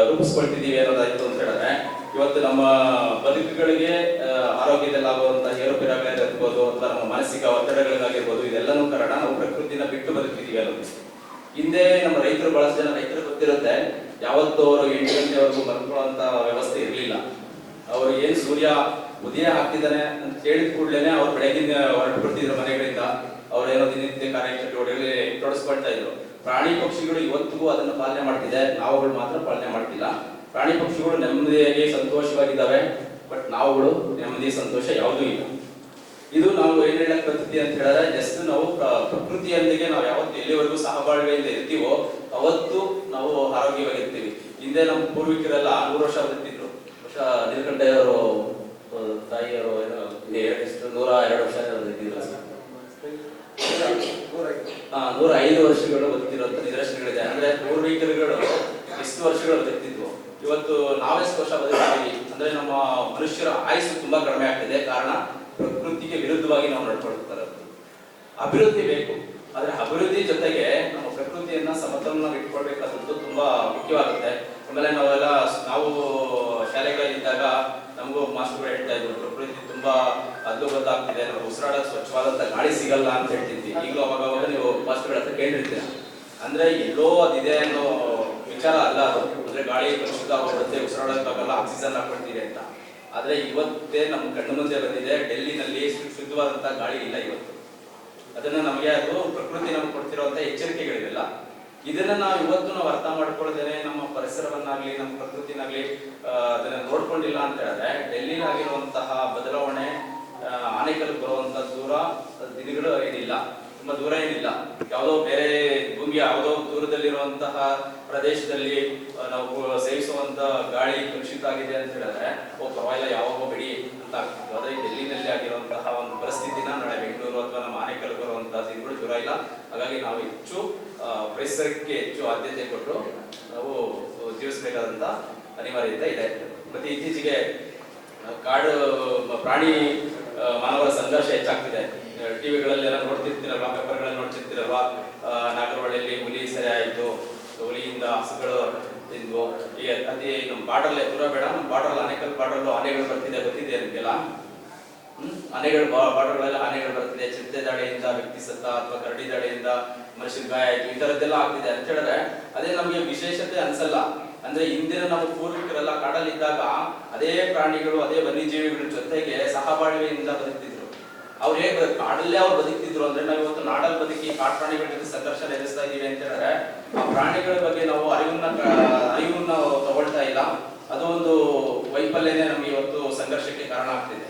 ರೂಪಿಸ್ಕೊಳ್ತಿದೀವಿ ಅನ್ನೋದಾಯ್ತು ಅಂತ ಹೇಳಿದ್ರೆ ಇವತ್ತು ನಮ್ಮ ಬದುಕುಗಳಿಗೆ ಆರೋಗ್ಯದಲ್ಲಾಗುವಂತಹ ಏರುಪೇರಾಗಲಿ ಇರ್ಬೋದು ಅಥವಾ ನಮ್ಮ ಮಾನಸಿಕ ಒತ್ತಡಗಳಿಗಾಗಿರ್ಬೋದು, ಇದೆಲ್ಲನೂ ಕಾರಣ ನಾವು ಪ್ರಕೃತಿನ ಬಿಟ್ಟು ಬದುಕ್ತಿದೀವಿ ಅನ್ನೋದು. ಹಿಂದೆ ನಮ್ಮ ರೈತರು, ಬಹಳಷ್ಟು ಜನ ರೈತರು ಗೊತ್ತಿರುತ್ತೆ, ಯಾವತ್ತು ಅವರು 8 ಗಂಟೆವರೆಗೂ ಮಲ್ಕೊಳ್ಳುವಂತ ವ್ಯವಸ್ಥೆ ಇರಲಿಲ್ಲ. ಅವರು ಏನ್ ಸೂರ್ಯ ಉದಯ ಆಗ್ತಿದ್ದಾನೆ ಅಂತ ಹೇಳಿದ ಕೂಡಲೇ ಅವ್ರು ಬೆಳಗಿನ ಹೊರಟು ಬಿಡ್ತಿದ್ರು ಮನೆಗಳಿಂದ. ಅವ್ರೇನೋ ದಿನನಿತ್ಯ ಕಾರ್ಯಚಟುವಟಿಕೆಗಳಲ್ಲಿ ತೊಡಸ್ಕೊಳ್ತಾ ಇದ್ರು. ಪ್ರಾಣಿ ಪಕ್ಷಿಗಳು ಇವತ್ತಿಗೂ ಅದನ್ನು ಪಾಲನೆ ಮಾಡ್ತಿದೆ, ನಾವುಗಳು ಮಾತ್ರ ಪಾಲನೆ ಮಾಡ್ತಿಲ್ಲ. ಪ್ರಾಣಿ ಪಕ್ಷಿಗಳು ನೆಮ್ಮದಿಯಾಗಿ ಸಂತೋಷವಾಗಿದ್ದಾವೆ, ಬಟ್ ನಾವುಗಳು ನೆಮ್ಮದಿ ಸಂತೋಷ ಯಾವುದೂ ಇಲ್ಲ. ಇದು ನಾವು ಏನ್ ಹೇಳಕ್ ಬರ್ತೀವಿ ಅಂತ ಹೇಳಿದ್ರೆ, ಜಸ್ಟ್ ನಾವು ಪ್ರಕೃತಿಯೊಂದಿಗೆ ನಾವು ಯಾವತ್ತು ಎಲ್ಲಿವರೆಗೂ ಸಹಬಾಳ್ವೆಯಿಂದ ಇರ್ತೀವೋ ಅವತ್ತು ನಾವು ಆರೋಗ್ಯವಾಗಿರ್ತೀವಿ. ಹಿಂದೆ ನಮ್ಮ ಪೂರ್ವಿಕರೆಲ್ಲ 100 ವರ್ಷ ಬದುಕ್ತಿದ್ರು. ನೀಲಕಂಠಯ್ಯವರು ತಾಯಿಯವರು ಏನೋ 102 ವರ್ಷ ಬದುಕಿದ್ರು. 105 ವರ್ಷಗಳು ಬದುಕಿರುವಂತ ನಿದರ್ಶನಗಳಿದೆ. ಅಂದ್ರೆ ಪೂರ್ವಿಕರುಗಳು ಎಷ್ಟು ವರ್ಷಗಳು ಬದುಕ್ತಿದ್ವು, ಇವತ್ತು ನಾವೆಷ್ಟು ವರ್ಷ ಬದುಕ್ತೀವಿ ಅಂದ್ರೆ ನಮ್ಮ ಮನುಷ್ಯರ ಆಯುಸ್ಸು ತುಂಬಾ ಕಡಿಮೆ ಆಗ್ತಿದೆ. ಕಾರಣ ಪ್ರಕೃತಿಗೆ ವಿರುದ್ಧವಾಗಿ ನಾವು ನಡ್ಕೊಳ್ತಾರೆ. ಅಭಿವೃದ್ಧಿ ಬೇಕು, ಆದ್ರೆ ಅಭಿವೃದ್ಧಿ ಜೊತೆಗೆ ನಮ್ಮ ಪ್ರಕೃತಿಯನ್ನ ಸಮತೋಲನ ಇಟ್ಕೊಳ್ಬೇಕಾದದ್ದು ತುಂಬಾ ಮುಖ್ಯವಾಗುತ್ತೆ. ಆಮೇಲೆ ನಾವು ಶಾಲೆಗಳಲ್ಲಿದ್ದಾಗ ನಮಗೂ ಮಾಸ್ಟರ್ ಹೇಳ್ತಾ ಇದ್ರು, ಪ್ರಕೃತಿ ತುಂಬಾ ಅದ್ಭುತವಾಗ್ತಿದೆ, ನಾವು ಉಸಿರಾಡೋಕೆ ಸ್ವಚ್ಛವಾದಂತ ಗಾಳಿ ಸಿಗಲ್ಲ ಅಂತ ಹೇಳ್ತಿದ್ವಿ. ಈಗಲೂ ಅವಾಗ ನೀವು ಮಾಸ್ಟರ್ ಹತ್ರ ಕೇಳಿರ್ತೀರ. ಅಂದ್ರೆ ಎಲ್ಲೋ ಅದಿದೆ ಅನ್ನೋ ವಿಚಾರ ಅಲ್ಲ ಅದು. ಅಂದ್ರೆ ಗಾಳಿ ಶುದ್ಧ ಆಗೋಗುತ್ತೆ, ಉಸಿರಾಡೋಕ್ಕಾಗಲ್ಲ, ಆಕ್ಸಿಜನ್ ಹಾಕೊಳ್ತೀವಿ ಅಂತ. ಆದ್ರೆ ಇವತ್ತೇ ನಮ್ಮ ಕಣ್ಣು ಮುಂದೆ ಬಂದಿದೆ, ಡೆಲ್ಲಿನಲ್ಲಿ ಶುದ್ಧವಾದಂತ ಗಾಳಿ ಇಲ್ಲ ಇವತ್ತು. ಅದನ್ನ ನಮಗೆ ಅದು ಪ್ರಕೃತಿ ನಮ್ಗೆ ಕೊಡ್ತಿರುವಂತ ಎಚ್ಚರಿಕೆಗಳಿವೆಲ್ಲ. ಇದನ್ನ ನಾವು ಅರ್ಥ ಮಾಡ್ಕೊಳ್ಳದೇನೆ ನಮ್ಮ ಪರಿಸರವನ್ನಾಗ್ಲಿ ನಮ್ಮ ಪ್ರಕೃತಿನಾಗ್ಲಿ ಅದನ್ನ ನೋಡ್ಕೊಂಡಿಲ್ಲ ಅಂತ ಹೇಳಿದ್ರೆ, ಡೆಲ್ಲಿನಾಗಿರುವಂತಹ ಬದಲಾವಣೆ ಆನೇಕಲ್ ಬರುವಂತ ದೂರ ದಿನಗಳು ಏನಿಲ್ಲ, ತುಂಬಾ ದೂರ ಏನಿಲ್ಲ. ಯಾವುದೋ ಬೇರೆ ಭೂಮಿಯ ಯಾವುದೋ ದೂರದಲ್ಲಿರುವಂತಹ ಪ್ರದೇಶದಲ್ಲಿ ನಾವು ಸೇವಿಸುವಂತ ಗಾಳಿ ಕಲುಷಿತ ಆಗಿದೆ ಅಂತ ಹೇಳಿದ್ರೆ, ಪರವಾಗಿಲ್ಲ ಯಾವಾಗೋ ಬಿಡಿ ಅಂತ ಆಗ್ತಿತ್ತು. ಆದ್ರೆ ಡೆಲ್ಲಿನಲ್ಲಿ ಆಗಿರುವಂತಹ ಒಂದು ಪರಿಸ್ಥಿತಿನ ನಾಳೆ ಬೆಂಗಳೂರು ಅಥವಾ ನಮ್ಮ ಆನೇಕಲ್ ಬರುವಂತಹ ದಿನಗಳು ದೂರ ಇಲ್ಲ. ಹಾಗಾಗಿ ನಾವು ಹೆಚ್ಚು ಪರಿಸರಕ್ಕೆ ಹೆಚ್ಚು ಆದ್ಯತೆ ಕೊಟ್ಟು ನಾವು ಜೀವಿಸಬೇಕಾದಂತ ಅನಿವಾರ್ಯತೆ ಇದೆ. ಮತ್ತೆ ಇತ್ತೀಚೆಗೆ ಕಾಡು ಪ್ರಾಣಿ ಮಾನವರ ಸಂಘರ್ಷ ಹೆಚ್ಚಾಗ್ತಿದೆ. ಟಿವಿಗಳಲ್ಲೆಲ್ಲ ನೋಡ್ತಿರ್ತೀರಲ್ವಾ, ಪೇಪರ್ಗಳಲ್ಲಿ ನೋಡ್ತಿರ್ತೀರಲ್ವಾ, ನಾಗರಹೊಳೆಯಲ್ಲಿ ಹುಲಿ ಸೆರೆ ಆಯಿತು, ಹುಲಿಯಿಂದ ಹಸುಗಳು ತಿಂದ್ವು. ಈಗ ಅದೇ ನಮ್ಮ ಬಾರ್ಡರ್ಲೆ ದೂರ ಬೇಡ, ನಮ್ಮ ಬಾರ್ಡರ್ ಆನೇಕಲ್ ಬಾರ್ಡರ್ಲು ಆನೆಗಳು ಬರ್ತಿದೆ ನಿಮಗೆಲ್ಲ. ಆನೆಗಳು ಬಾರ್ಡರ್ಗಳಲ್ಲಿ ಆನೆಗಳು ಬರ್ತಿದೆ. ಚಿರತೆ ದಾಳಿಯಿಂದ ವ್ಯಕ್ತಿ ಸತ್ತ ಅಥವಾ ಕರಡಿ ದಾಳಿಯಿಂದ ಮನುಷ್ಯನ ಗಾಯ ಆಯ್ತು, ಈ ತರದ್ದೆಲ್ಲ ಆಗ್ತಿದೆ ಅಂತ ಹೇಳಿದ್ರೆ ಅದೇ ನಮಗೆ ವಿಶೇಷತೆ ಅನ್ಸಲ್ಲ. ಅಂದ್ರೆ ಹಿಂದಿನ ನಮ್ಮ ಪೂರ್ವಿಕರೆಲ್ಲ ಕಾಡಲ್ಲಿದ್ದಾಗ ಅದೇ ಪ್ರಾಣಿಗಳು ಅದೇ ವನ್ಯಜೀವಿಗಳ ಜೊತೆಗೆ ಸಹಬಾಳ್ವೆಯಿಂದ ಬದುಕ್ತಿದ್ರು. ಅವ್ರು ಹೇಗೆ ಕಾಡಲ್ಲೇ ಅವ್ರು ಬದುಕ್ತಿದ್ರು ಅಂದ್ರೆ, ನಾವು ಇವತ್ತು ನಾಡಲ್ಲಿ ಬದುಕಿ ಕಾಡು ಪ್ರಾಣಿಗಳ ಜೊತೆ ಸಂಘರ್ಷ ಎದುರಿಸ್ತಾ ಇದೀವಿ ಅಂತ ಹೇಳಿದ್ರೆ ಆ ಪ್ರಾಣಿಗಳ ಬಗ್ಗೆ ನಾವು ಅರಿವನ್ನ ತಗೊಳ್ತಾ ಇಲ್ಲ. ಅದು ಒಂದು ವೈಫಲ್ಯನೇ ನಮ್ಗೆ ಇವತ್ತು ಸಂಘರ್ಷಕ್ಕೆ ಕಾರಣ ಆಗ್ತಿದೆ.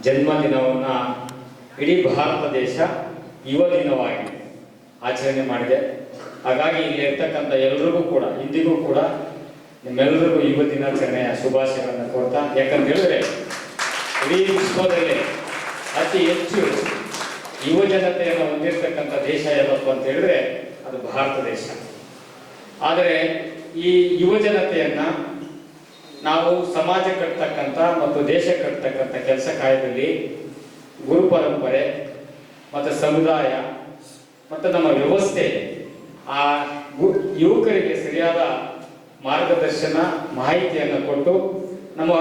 ಜನ್ಮದಿನವನ್ನ ಇಡೀ ಭಾರತ ದೇಶ ಯುವ ದಿನವಾಗಿ ಆಚರಣೆ ಮಾಡಿದೆ. ಹಾಗಾಗಿ ಇಲ್ಲಿ ಇರ್ತಕ್ಕಂಥ ಎಲ್ರಿಗೂ ಕೂಡ, ಇಂದಿಗೂ ಕೂಡ ನಿಮ್ಮೆಲ್ಲರಿಗೂ ಯುವ ದಿನಾಚರಣೆಯ ಶುಭಾಶಯಗಳನ್ನು ಕೊಡ್ತಾ, ಯಾಕಂತ ಹೇಳಿದ್ರೆ ಇಡೀ ವಿಶ್ವದಲ್ಲೇ ಅತಿ ಹೆಚ್ಚು ಯುವ ಜನತೆಯನ್ನು ಹೊಂದಿರತಕ್ಕಂಥ ದೇಶ ಯಾವತ್ತು ಅಂತ ಹೇಳಿದ್ರೆ ಅದು ಭಾರತ ದೇಶ. ಆದರೆ ಈ ಯುವ ಜನತೆಯನ್ನ ನಾವು ಸಮಾಜ ಕಟ್ತಕ್ಕಂಥ ಮತ್ತು ದೇಶ ಕಟ್ತಕ್ಕಂಥ ಕೆಲಸ ಕಾರ್ಯದಲ್ಲಿ ಗುರು ಪರಂಪರೆ ಮತ್ತು ಸಮುದಾಯ ಮತ್ತು ನಮ್ಮ ವ್ಯವಸ್ಥೆ ಆ ಯುವಕರಿಗೆ ಸರಿಯಾದ ಮಾರ್ಗದರ್ಶನ ಮಾಹಿತಿಯನ್ನು ಕೊಟ್ಟು ನಮ್ಮ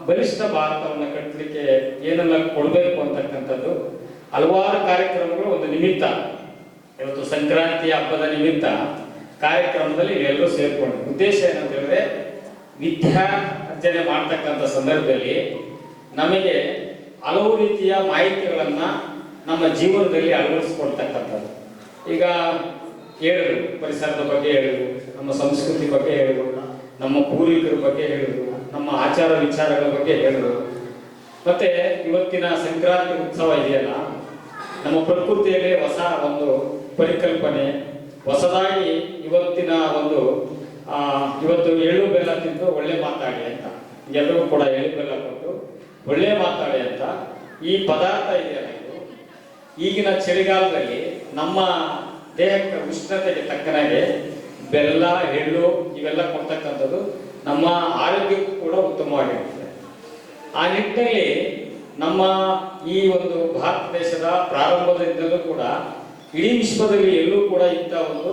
ಬಲಿಷ್ಠ ಭಾರತವನ್ನು ಕಟ್ಟಲಿಕ್ಕೆ ಏನೆಲ್ಲ ಕೊಡಬೇಕು ಅಂತಕ್ಕಂಥದ್ದು ಹಲವಾರು ಕಾರ್ಯಕ್ರಮಗಳು ಒಂದು ನಿಮಿತ್ತ. ಇವತ್ತು ಸಂಕ್ರಾಂತಿ ಹಬ್ಬದ ನಿಮಿತ್ತ ಕಾರ್ಯಕ್ರಮದಲ್ಲಿ ಎಲ್ಲರೂ ಸೇರ್ಕೊಂಡು ಉದ್ದೇಶ ಏನಂತ ಹೇಳಿದ್ರೆ, ವಿದ್ಯಾರ್ಜನೆ ಮಾಡ್ತಕ್ಕಂಥ ಸಂದರ್ಭದಲ್ಲಿ ನಮಗೆ ಹಲವು ರೀತಿಯ ಮಾಹಿತಿಗಳನ್ನ ನಮ್ಮ ಜೀವನದಲ್ಲಿ ಅಳವಡಿಸ್ಕೊಳ್ತಕ್ಕಂಥದ್ದು. ಈಗ ಹೇಳಿದ್ರು, ಪರಿಸರದ ಬಗ್ಗೆ ಹೇಳಿದ್ರು, ನಮ್ಮ ಸಂಸ್ಕೃತಿ ಬಗ್ಗೆ ಹೇಳಿದ್ರು, ನಮ್ಮ ಪೂರ್ವಿಕರ ಬಗ್ಗೆ ಹೇಳಿದ್ರು, ನಮ್ಮ ಆಚಾರ ವಿಚಾರಗಳ ಬಗ್ಗೆ ಹೇಳಿದ್ರು. ಮತ್ತೆ ಇವತ್ತಿನ ಸಂಕ್ರಾಂತಿ ಉತ್ಸವ ಇದೆಯಲ್ಲ, ನಮ್ಮ ಪ್ರಕೃತಿಯಲ್ಲಿ ಹೊಸ ಒಂದು ಪರಿಕಲ್ಪನೆ, ಹೊಸದಾಗಿ ಇವತ್ತಿನ ಒಂದು ಇವತ್ತು ಎಳ್ಳು ಬೆಲ್ಲ ತಿಂದು ಒಳ್ಳೆ ಮಾತಾಡಿ ಅಂತ ಎಲ್ಲರೂ ಕೂಡ ಎಳ್ಳು ಬೆಲ್ಲ ಕೊಟ್ಟು ಒಳ್ಳೆ ಮಾತಾಡಿ ಅಂತ ಈ ಪದಾರ್ಥ ಇದೆಯಲ್ಲ, ಇದು ಈಗಿನ ಚಳಿಗಾಲದಲ್ಲಿ ನಮ್ಮ ದೇಹಕ್ಕೆ ಉಷ್ಣತೆಗೆ ತಕ್ಕನಾಗೆ ಬೆಲ್ಲ, ಎಳ್ಳು ಇವೆಲ್ಲ ಕೊಡ್ತಕ್ಕಂಥದ್ದು ನಮ್ಮ ಆರೋಗ್ಯಕ್ಕೂ ಕೂಡ ಉತ್ತಮವಾಗಿರ್ತದೆ. ಆ ನಿಟ್ಟಿನಲ್ಲಿ ನಮ್ಮ ಈ ಒಂದು ಭಾರತ ದೇಶದ ಪ್ರಾರಂಭದಿಂದಲೂ ಕೂಡ ಇಡೀ ವಿಶ್ವದಲ್ಲಿ ಎಲ್ಲೂ ಕೂಡ ಇಂಥ ಒಂದು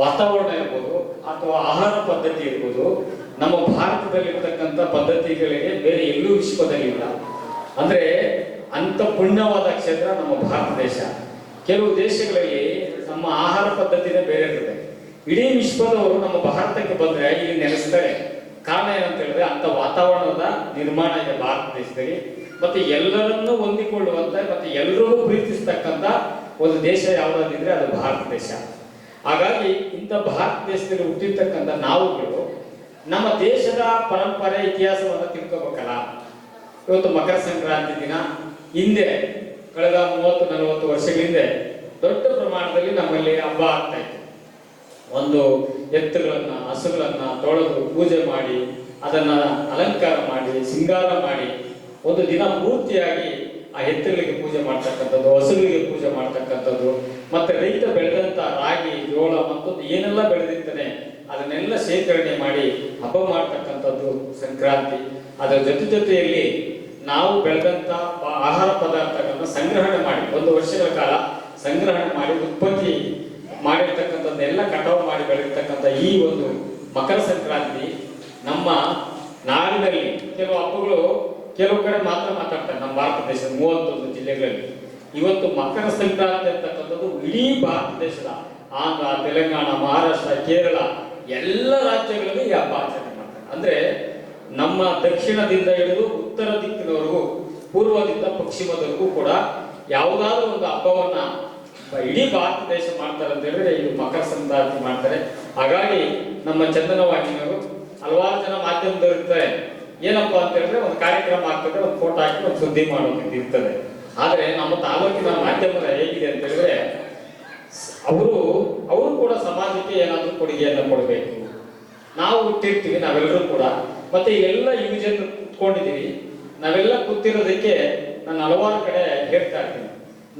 ವಾತಾವರಣ ಇರ್ಬೋದು ಅಥವಾ ಆಹಾರ ಪದ್ಧತಿ ಇರ್ಬೋದು ನಮ್ಮ ಭಾರತದಲ್ಲಿರ್ತಕ್ಕಂಥ ಪದ್ಧತಿಗಳಿಗೆ ಬೇರೆ ಎಲ್ಲೂ ವಿಶ್ವದಲ್ಲಿ ಇಲ್ಲ. ಅಂದರೆ ಅಂಥ ಪುಣ್ಯವಾದ ಕ್ಷೇತ್ರ ನಮ್ಮ ಭಾರತ ದೇಶ. ಕೆಲವು ದೇಶಗಳಲ್ಲಿ ನಮ್ಮ ಆಹಾರ ಪದ್ಧತಿನೇ ಬೇರೆ ಇರ್ತದೆ. ಇಡೀ ವಿಶ್ವದವರು ನಮ್ಮ ಭಾರತಕ್ಕೆ ಬಂದರೆ ಇಲ್ಲಿ ನೆಲೆಸ್ತಾರೆ. ಕಾರಣ ಏನಂತ ಹೇಳಿದ್ರೆ ಅಂಥ ವಾತಾವರಣದ ನಿರ್ಮಾಣ ಇದೆ ಭಾರತ ದೇಶದಲ್ಲಿ. ಮತ್ತೆ ಎಲ್ಲರನ್ನೂ ಹೊಂದಿಕೊಳ್ಳುವಂತ ಮತ್ತೆ ಎಲ್ಲರಿಗೂ ಪ್ರೀತಿಸ್ತಕ್ಕಂಥ ಒಂದು ದೇಶ ಯಾವುದಾದಿದ್ರೆ ಅದು ಭಾರತ ದೇಶ. ಹಾಗಾಗಿ ಇಂಥ ಭಾರತ ದೇಶದಲ್ಲಿ ಹುಟ್ಟಿರ್ತಕ್ಕಂಥ ನಾವುಗಳು ನಮ್ಮ ದೇಶದ ಪರಂಪರೆ ಇತಿಹಾಸವನ್ನು ತಿಳ್ಕೋಬೇಕಲ್ಲ. ಇವತ್ತು ಮಕರ ಸಂಕ್ರಾಂತಿ ದಿನ ಹಿಂದೆ ಕಳೆದ 30-40 ವರ್ಷಗಳ ಹಿಂದೆ ದೊಡ್ಡ ಪ್ರಮಾಣದಲ್ಲಿ ನಮ್ಮಲ್ಲಿ ಹಬ್ಬ ಆಗ್ತಾ ಇತ್ತು. ಒಂದು ಎತ್ತುಗಳನ್ನ ಹಸುಗಳನ್ನ ತೊಳೆದು ಪೂಜೆ ಮಾಡಿ ಅದನ್ನ ಅಲಂಕಾರ ಮಾಡಿ ಸಿಂಗಾರ ಮಾಡಿ ಒಂದು ದಿನ ಪೂರ್ತಿಯಾಗಿ ಆ ಎತ್ತುಗಳಿಗೆ ಪೂಜೆ ಮಾಡ್ತಕ್ಕಂಥದ್ದು, ಹಸುಗಳಿಗೆ ಪೂಜೆ ಮಾಡ್ತಕ್ಕಂಥದ್ದು, ಮತ್ತೆ ರೈತ ಬೆಳೆದಂತ ರಾಗಿ ಜೋಳ ಮತ್ತೊಂದು ಏನೆಲ್ಲ ಬೆಳೆದಿರ್ತಾನೆ ಅದನ್ನೆಲ್ಲ ಶೇಖರಣೆ ಮಾಡಿ ಹಬ್ಬ ಮಾಡ್ತಕ್ಕಂಥದ್ದು ಸಂಕ್ರಾಂತಿ. ಅದರ ಜೊತೆಯಲ್ಲಿ ನಾವು ಬೆಳೆದಂತ ಆಹಾರ ಪದಾರ್ಥಗಳನ್ನ ಸಂಗ್ರಹಣೆ ಮಾಡಿ 1 ವರ್ಷಗಳ ಕಾಲ ಸಂಗ್ರಹಣೆ ಮಾಡಿ ಉತ್ಪತ್ತಿ ಮಾಡಿರ್ತಕ್ಕಂಥದ್ದೆಲ್ಲ ಕಟಾವು ಮಾಡಿ ಬೆಳೆದಿರ್ತಕ್ಕಂಥ ಈ ಒಂದು ಮಕರ ಸಂಕ್ರಾಂತಿ ನಮ್ಮ ನಾಡಿನಲ್ಲಿ ಕೆಲವು ಹಬ್ಬಗಳು ಕೆಲವು ಕಡೆ ಮಾತ್ರ ಮಾತಾಡ್ತಾರೆ. ನಮ್ಮ ಭಾರತ ದೇಶದ 31 ಜಿಲ್ಲೆಗಳಲ್ಲಿ ಇವತ್ತು ಮಕರ ಸಂಕ್ರಾಂತಿ ಅಂತಕ್ಕಂಥದ್ದು ಇಡೀ ಭಾರತ ದೇಶದ ಆಂಧ್ರ, ತೆಲಂಗಾಣ, ಮಹಾರಾಷ್ಟ್ರ, ಕೇರಳ ಎಲ್ಲ ರಾಜ್ಯಗಳಲ್ಲಿ ಈ ಹಬ್ಬ ಆಚರಣೆ ಮಾಡ್ತಾರೆ. ಅಂದ್ರೆ ನಮ್ಮ ದಕ್ಷಿಣದಿಂದ ಹಿಡಿದು ಉತ್ತರ ದಿಕ್ಕಿನವರೆಗೂ ಪೂರ್ವದಿಂದ ಪಶ್ಚಿಮದವರೆಗೂ ಕೂಡ ಯಾವುದಾದ್ರೂ ಒಂದು ಹಬ್ಬವನ್ನ ಇಡೀ ಭಾರತ ದೇಶ ಮಾಡ್ತಾರೆ ಅಂತ ಹೇಳಿದ್ರೆ ಇದು ಮಕರ ಸಂಕ್ರಾಂತಿ ಮಾಡ್ತಾರೆ. ಹಾಗಾಗಿ ನಮ್ಮ ಚಂದನ ವಾಹಿನಿಯವರು ಹಲವಾರು ಜನ ಮಾಧ್ಯಮದವರು ಇರ್ತಾರೆ. ಏನಪ್ಪಾ ಅಂತ ಹೇಳಿದ್ರೆ ಒಂದು ಕಾರ್ಯಕ್ರಮ ಆಗ್ತದೆ, ಒಂದು ಫೋಟೋ ಹಾಕಿ ಒಂದು ಸುದ್ದಿ ಮಾಡೋದು ಇರ್ತದೆ. ಆದ್ರೆ ನಮ್ಮ ತಾಲೂಕಿನ ಮಾಧ್ಯಮದ ಹೇಗಿದೆ ಅಂತ ಹೇಳಿದ್ರೆ ಅವರು ಕೂಡ ಸಮಾಜಕ್ಕೆ ಏನಾದ್ರೂ ಕೊಡುಗೆಯನ್ನು ಕೊಡಬೇಕು. ನಾವು ಹುಟ್ಟಿರ್ತೀವಿ ನಾವೆಲ್ಲರೂ ಕೂಡ, ಮತ್ತೆ ಎಲ್ಲ ಯುವಜನ ಕುತ್ಕೊಂಡಿದ್ದೀವಿ. ನಾವೆಲ್ಲ ಕೂತಿರೋದಕ್ಕೆ ನಾನು ಹಲವಾರು ಕಡೆ ಹೇಳ್ತಾ ಇರ್ತೀನಿ,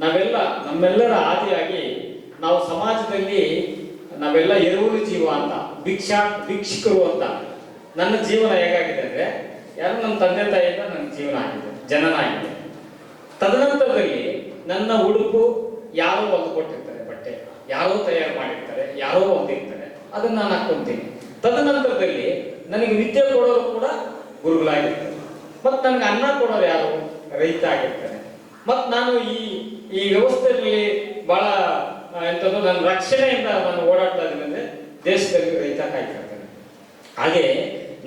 ನಾವೆಲ್ಲ ನಮ್ಮೆಲ್ಲರ ಆದಿಯಾಗಿ ನಾವು ಸಮಾಜದಲ್ಲಿ ನಾವೆಲ್ಲ ಎರವಲು ಜೀವ ಅಂತ ಭಿಕ್ಷುಕರು ಅಂತ. ನನ್ನ ಜೀವನ ಹೇಗಾಗಿದೆ ಅಂದ್ರೆ ಯಾರು ನಮ್ಮ ತಂದೆ ತಾಯಿಯಿಂದ ನನ್ನ ಜೀವನ ಆಗಿದೆ, ಜನನ ಆಗಿದೆ. ತದನಂತರದಲ್ಲಿ ನನ್ನ ಉಡುಪು ಯಾರೋ ಒಂದು ಕೊಟ್ಟಿರ್ತಾರೆ, ಬಟ್ಟೆ ಯಾರೋ ತಯಾರು ಮಾಡಿರ್ತಾರೆ, ಯಾರೋ ಒಂದಿರ್ತಾರೆ, ಅದನ್ನ ನಾನು ಹಾಕೊಂತೀನಿ. ತದನಂತರದಲ್ಲಿ ನನಗೆ ವಿದ್ಯೆ ಕೊಡೋರು ಕೂಡ ಗುರುಗಳಾಗಿರ್ತಾರೆ. ಮತ್ತು ನನಗೆ ಅನ್ನ ಕೊಡೋರು ಯಾರು? ರೈತ ಆಗಿರ್ತಾರೆ. ಮತ್ತು ನಾನು ಈ ವ್ಯವಸ್ಥೆಯಲ್ಲಿ ಬಹಳ ಎಂಥದ್ದು ನನ್ನ ರಕ್ಷಣೆಯಿಂದ ನಾನು ಓಡಾಡ್ತಾ ಇದ್ದೀನಿ ಅಂದ್ರೆ ದೇಶದಲ್ಲಿ ರೈತ ಕಾಯ್ತಿರ್ತಾನೆ. ಹಾಗೆ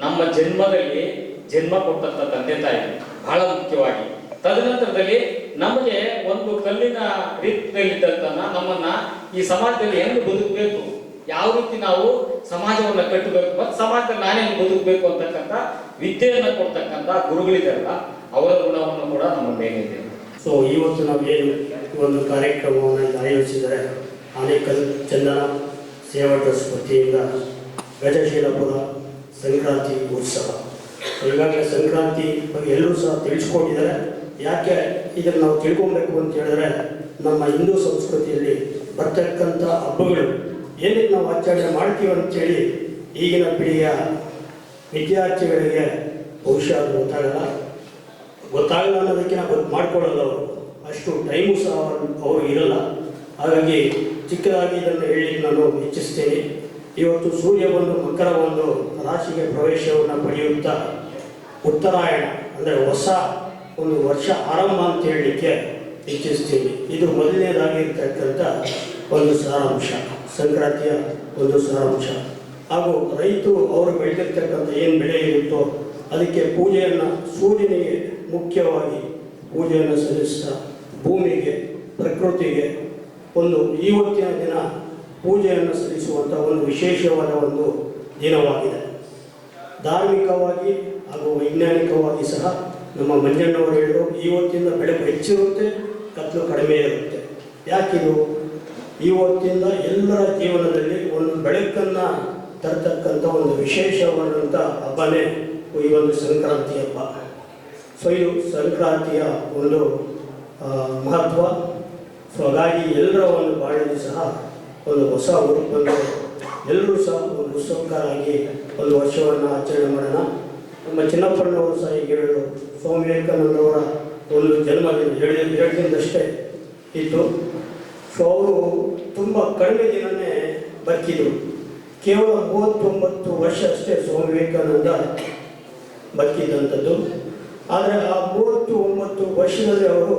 ನಮ್ಮ ಜನ್ಮದಲ್ಲಿ ಜನ್ಮ ಕೊಟ್ಟಂತ ತಂದೆ ತಾಯಿ ಬಹಳ ಮುಖ್ಯವಾಗಿ. ತದನಂತರದಲ್ಲಿ ನಮಗೆ ಒಂದು ಕಲ್ಲಿನ ರೀತಿಯಲ್ಲಿದ್ದಂತ ನಮ್ಮನ್ನ ಈ ಸಮಾಜದಲ್ಲಿ ಹೆಂಗೆ ಬದುಕಬೇಕು, ಯಾವ ರೀತಿ ನಾವು ಸಮಾಜವನ್ನ ಕಟ್ಟಬೇಕು, ಮತ್ತು ಸಮಾಜದಲ್ಲಿ ನಾನೇನು ಬದುಕಬೇಕು ಅಂತಕ್ಕಂಥ ವಿದ್ಯೆಯನ್ನ ಕೊಡ್ತಕ್ಕಂಥ ಗುರುಗಳಿದಾರಲ್ಲ ಅವರ ಗುಣವನ್ನು ಕೂಡ ನಮ್ಮ ಮೇಲಿದೆ. ಸೊ ಇವತ್ತು ನಾವೇನು ಒಂದು ಕಾರ್ಯಕ್ರಮವನ್ನು ಆಯೋಜಿಸಿದರೆ ಆನೇಕಲ್ ಚಂದನ ಸೇವಾ ಟ್ರಸ್ಟ್ ವತಿಯಿಂದ ಗಜಶೀಲಪುರ ಸಂಕ್ರಾಂತಿ ಉತ್ಸವ. ಈಗಾಗಲೇ ಸಂಕ್ರಾಂತಿ ಬಗ್ಗೆ ಎಲ್ಲರೂ ಸಹ ತಿಳಿಸ್ಕೊಂಡಿದ್ದಾರೆ. ಯಾಕೆ ಇದನ್ನು ನಾವು ತಿಳ್ಕೊಬೇಕು ಅಂತ ಹೇಳಿದ್ರೆ ನಮ್ಮ ಹಿಂದೂ ಸಂಸ್ಕೃತಿಯಲ್ಲಿ ಬರ್ತಕ್ಕಂಥ ಹಬ್ಬಗಳು ಏನೇನು ನಾವು ಆಚರಣೆ ಮಾಡ್ತೀವಿ ಅಂತೇಳಿ ಈಗಿನ ಪೀಳಿಗೆಯ ವಿದ್ಯಾರ್ಥಿಗಳಿಗೆ ಬಹುಶಃ ಅದು ಗೊತ್ತಾಗಲ್ಲ ಅನ್ನೋದಕ್ಕೆ ನಾವು ಮಾಡ್ಕೊಳ್ಳೋದು. ಅವರು ಅಷ್ಟು ಟೈಮು ಸಹ ಅವರು ಇರಲ್ಲ. ಹಾಗಾಗಿ ಚಿಕ್ಕದಾಗಿ ಇದನ್ನು ಹೇಳಿ ನಾನು ಇಚ್ಛಿಸ್ತೇನೆ. ಇವತ್ತು ಸೂರ್ಯ ಬಂದು ಮಕರ ಒಂದು ರಾಶಿಗೆ ಪ್ರವೇಶವನ್ನು ಪಡೆಯುತ್ತಾ ಉತ್ತರಾಯಣ ಅಂದರೆ ಹೊಸ ಒಂದು ವರ್ಷ ಆರಂಭ ಅಂತ ಹೇಳಲಿಕ್ಕೆ ಇಚ್ಛಿಸ್ತೀನಿ. ಇದು ಮೊದಲನೇದಾಗಿರ್ತಕ್ಕಂಥ ಒಂದು ಸಾರಾಂಶ, ಸಂಕ್ರಾಂತಿಯ ಒಂದು ಸಾರಾಂಶ. ಹಾಗೂ ರೈತರು ಅವರು ಬೆಳೆದಿರ್ತಕ್ಕಂಥ ಏನು ಬೆಳೆ ಇರುತ್ತೋ ಅದಕ್ಕೆ ಪೂಜೆಯನ್ನು ಸೂರ್ಯನಿಗೆ ಮುಖ್ಯವಾಗಿ ಪೂಜೆಯನ್ನು ಸಲ್ಲಿಸ್ತಾ ಭೂಮಿಗೆ ಪ್ರಕೃತಿಗೆ ಒಂದು ಇವತ್ತಿನ ದಿನ ಪೂಜೆಯನ್ನು ಸಲ್ಲಿಸುವಂಥ ಒಂದು ವಿಶೇಷವಾದ ಒಂದು ದಿನವಾಗಿದೆ. ಧಾರ್ಮಿಕವಾಗಿ ಹಾಗೂ ವೈಜ್ಞಾನಿಕವಾಗಿ ಸಹ ನಮ್ಮ ಮಂಜಣ್ಣವರು ಹೇಳಿದರು, ಇವತ್ತಿಂದ ಬೆಳಕು ಹೆಚ್ಚಿರುತ್ತೆ, ಕತ್ತಲು ಕಡಿಮೆ ಇರುತ್ತೆ. ಯಾಕಿದು? ಇವತ್ತಿಂದ ಎಲ್ಲರ ಜೀವನದಲ್ಲಿ ಒಂದು ಬೆಳಕನ್ನು ತರತಕ್ಕಂಥ ಒಂದು ವಿಶೇಷವಾದಂಥ ಹಬ್ಬನೇ ಈ ಒಂದು ಸಂಕ್ರಾಂತಿ ಹಬ್ಬ. ಸೊ ಇದು ಸಂಕ್ರಾಂತಿಯ ಒಂದು ಮಹತ್ವ. ಸೊ ಹಾಗಾಗಿ ಎಲ್ಲರ ಒಂದು ಬಾಳಲ್ಲಿ ಸಹ ಒಂದು ಹೊಸ ಹುರುಪನ್ನು ಎಲ್ಲರೂ ಸಹ ಒಂದು ಉತ್ಸವಕಾರಾಗಿ ಒಂದು ವರ್ಷವನ್ನು ಆಚರಣೆ ಮಾಡೋಣ. ನಮ್ಮ ಚಿನ್ನಪ್ಪಣ್ಣವರು ಸಹ ಈಗ ಹೇಳಿದರು, ಸ್ವಾಮಿ ವಿವೇಕಾನಂದವರ ಒಂದು ಜನ್ಮದಿನ 7 ದಿನದಷ್ಟೇ ಇತ್ತು. ಸೊ ಅವರು ತುಂಬ ಕಡಿಮೆ ದಿನವೇ ಬದುಕಿದ್ರು. ಕೇವಲ 39 ವರ್ಷ ಅಷ್ಟೇ ಸ್ವಾಮಿ ವಿವೇಕಾನಂದ ಬದುಕಿದಂಥದ್ದು. ಆದರೆ ಆ 39 ವರ್ಷದಲ್ಲಿ ಅವರು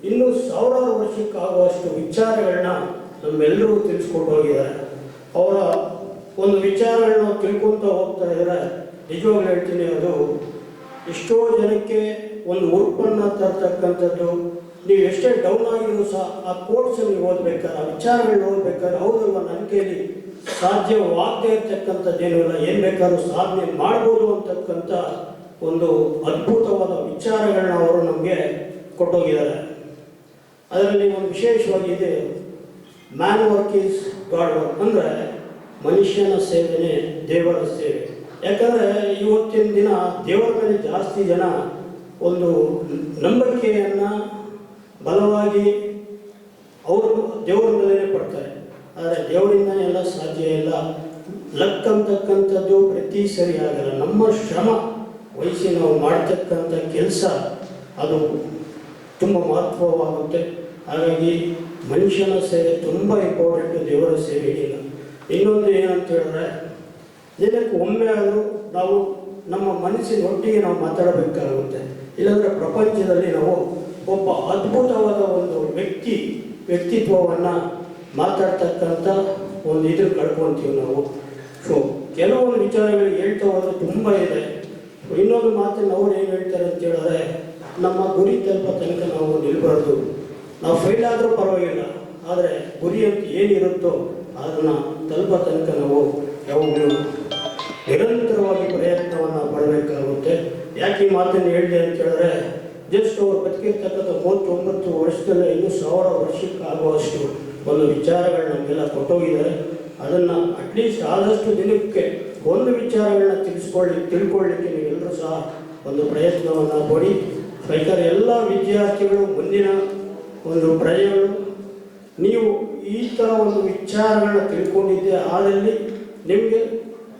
ಇನ್ನೂ ಸಾವಿರಾರು ವರ್ಷಕ್ಕಾಗುವಷ್ಟು ವಿಚಾರಗಳನ್ನ ನಮ್ಮೆಲ್ಲರೂ ತಿಳಿಸ್ಕೊಟ್ಟು ಹೋಗಿದ್ದಾರೆ. ಅವರ ಒಂದು ವಿಚಾರಗಳನ್ನ ತಿಳ್ಕೊತ ಹೋಗ್ತಾ ಇದ್ದಾರೆ. ನಿಜವಾಗ್ಲೂ ಹೇಳ್ತೀನಿ, ಅದು ಎಷ್ಟೋ ಜನಕ್ಕೆ ಒಂದು ಉರುಪನ್ನು ತರ್ತಕ್ಕಂಥದ್ದು. ನೀವು ಎಷ್ಟೇ ಡೌನ್ ಆಗಿದ್ರು ಸಹ ಆ ಕೋರ್ಸಲ್ಲಿ ಓದ್ಬೇಕಾದ್ರೆ, ಆ ವಿಚಾರಗಳನ್ನ ಓದ್ಬೇಕಾದ್ರೆ ಹೌದಲ್ವ ನನ್ನ ಕೈಲಿ ಸಾಧ್ಯವಾಗದೇ ಇರ್ತಕ್ಕಂಥದ್ದೇನೂ ಇಲ್ಲ, ಏನು ಬೇಕಾದ್ರೂ ಸಾಧನೆ ಮಾಡ್ಬೋದು ಅಂತಕ್ಕಂಥ ಒಂದು ಅದ್ಭುತವಾದ ವಿಚಾರಗಳನ್ನ ಅವರು ನಮಗೆ ಕೊಟ್ಟೋಗಿದ್ದಾರೆ. ಅದರಲ್ಲಿ ಒಂದು ವಿಶೇಷವಾಗಿ ಇದೆ, man work is god work, ಅಂದರೆ ಮನುಷ್ಯನ ಸೇವೆನೇ ದೇವರ ಸೇವೆ. ಯಾಕಂದರೆ ಇವತ್ತಿನ ದಿನ ದೇವರ ಮೇಲೆ ಜಾಸ್ತಿ ಜನ ಒಂದು ನಂಬಿಕೆಯನ್ನು ಬಲವಾಗಿ ಅವರು ದೇವರ ಮೇಲೇ ಪಡ್ತಾರೆ. ಆದರೆ ದೇವರಿಂದನೇ ಎಲ್ಲ ಸಾಧ್ಯ ಇಲ್ಲ. ಲಕ್ ಅಂತಕ್ಕಂಥದ್ದು ಪ್ರತಿ ಸರಿ ಆಗಲ್ಲ. ನಮ್ಮ ಶ್ರಮ ವಹಿಸಿ ನಾವು ಮಾಡ್ತಕ್ಕಂಥ ಕೆಲಸ ಅದು ತುಂಬ ಮಹತ್ವವಾಗುತ್ತೆ. ಹಾಗಾಗಿ ಮನುಷ್ಯನ ಸೇವೆ ತುಂಬ ಇಂಪಾರ್ಟೆಂಟು, ದೇವರ ಸೇವೆ ಇಲ್ಲ. ಇನ್ನೊಂದು ಏನಂತ ಹೇಳಿದ್ರೆ, ದಿನಕ್ಕೆ ಒಮ್ಮೆ ಆದರೂ ನಾವು ನಮ್ಮ ಮನಸ್ಸಿನೊಟ್ಟಿಗೆ ನಾವು ಮಾತಾಡಬೇಕಾಗುತ್ತೆ. ಇಲ್ಲಾಂದರೆ ಪ್ರಪಂಚದಲ್ಲಿ ನಾವು ಒಬ್ಬ ಅದ್ಭುತವಾದ ಒಂದು ವ್ಯಕ್ತಿತ್ವವನ್ನು ಮಾತಾಡ್ತಕ್ಕಂಥ ಒಂದು ಇದು ಕಳ್ಕೊತೀವಿ ನಾವು. ಸೊ ಕೆಲವೊಂದು ವಿಚಾರಗಳು ಹೇಳ್ತಾ ಹೋದರೆ ತುಂಬ ಇದೆ. ಇನ್ನೊಂದು ಮಾತನ್ನು ಅವ್ರು ಏನು ಹೇಳ್ತಾರೆ ಅಂತ ಹೇಳಿದ್ರೆ, ನಮ್ಮ ಗುರಿ ತಲುಪ ತನಕ ನಾವು ನಿಲ್ಬಾರ್ದು. ನಾವು ಫೇಲ್ ಆದರೂ ಪರವಾಗಿಲ್ಲ, ಆದರೆ ಗುರಿ ಅಂತ ಏನಿರುತ್ತೋ ಅದನ್ನು ತಲುಪ ತನಕ ನಾವು ಯಾವಾಗಲೂ ನಿರಂತರವಾಗಿ ಪ್ರಯತ್ನವನ್ನು ಪಡಬೇಕಾಗುತ್ತೆ. ಯಾಕೆ ಈ ಮಾತನ್ನು ಹೇಳಿದೆ ಅಂತ ಹೇಳಿದ್ರೆ, ಜಸ್ಟ್ ಅವರು ಬದುಕಿರ್ತಕ್ಕಂಥ 39 ವರ್ಷದಲ್ಲೇ ಇನ್ನೂ 1000 ವರ್ಷಕ್ಕೆ ಆಗುವಷ್ಟು ಒಂದು ವಿಚಾರಗಳು ನಮಗೆಲ್ಲ ಕೊಟ್ಟೋಗಿದ್ದಾರೆ. ಅದನ್ನು ಅಟ್ಲೀಸ್ಟ್ ಆದಷ್ಟು ದಿನಕ್ಕೆ ಒಂದು ವಿಚಾರಗಳನ್ನ ತಿಳ್ಕೊಳ್ಳಿಕ್ಕೆ ನೀವೆಲ್ಲರೂ ಸಹ ಒಂದು ಪ್ರಯತ್ನವನ್ನು ಕೊಡಿ. ಬೇಕಾದ್ರೆ ಎಲ್ಲ ವಿದ್ಯಾರ್ಥಿಗಳು ಮುಂದಿನ ಒಂದು ಪ್ರಜೆಗಳು ನೀವು ಈ ಥರ ಒಂದು ವಿಚಾರಗಳನ್ನ ತಿಳ್ಕೊಂಡಿದ್ದೆ ಆದಲ್ಲಿ ನಿಮಗೆ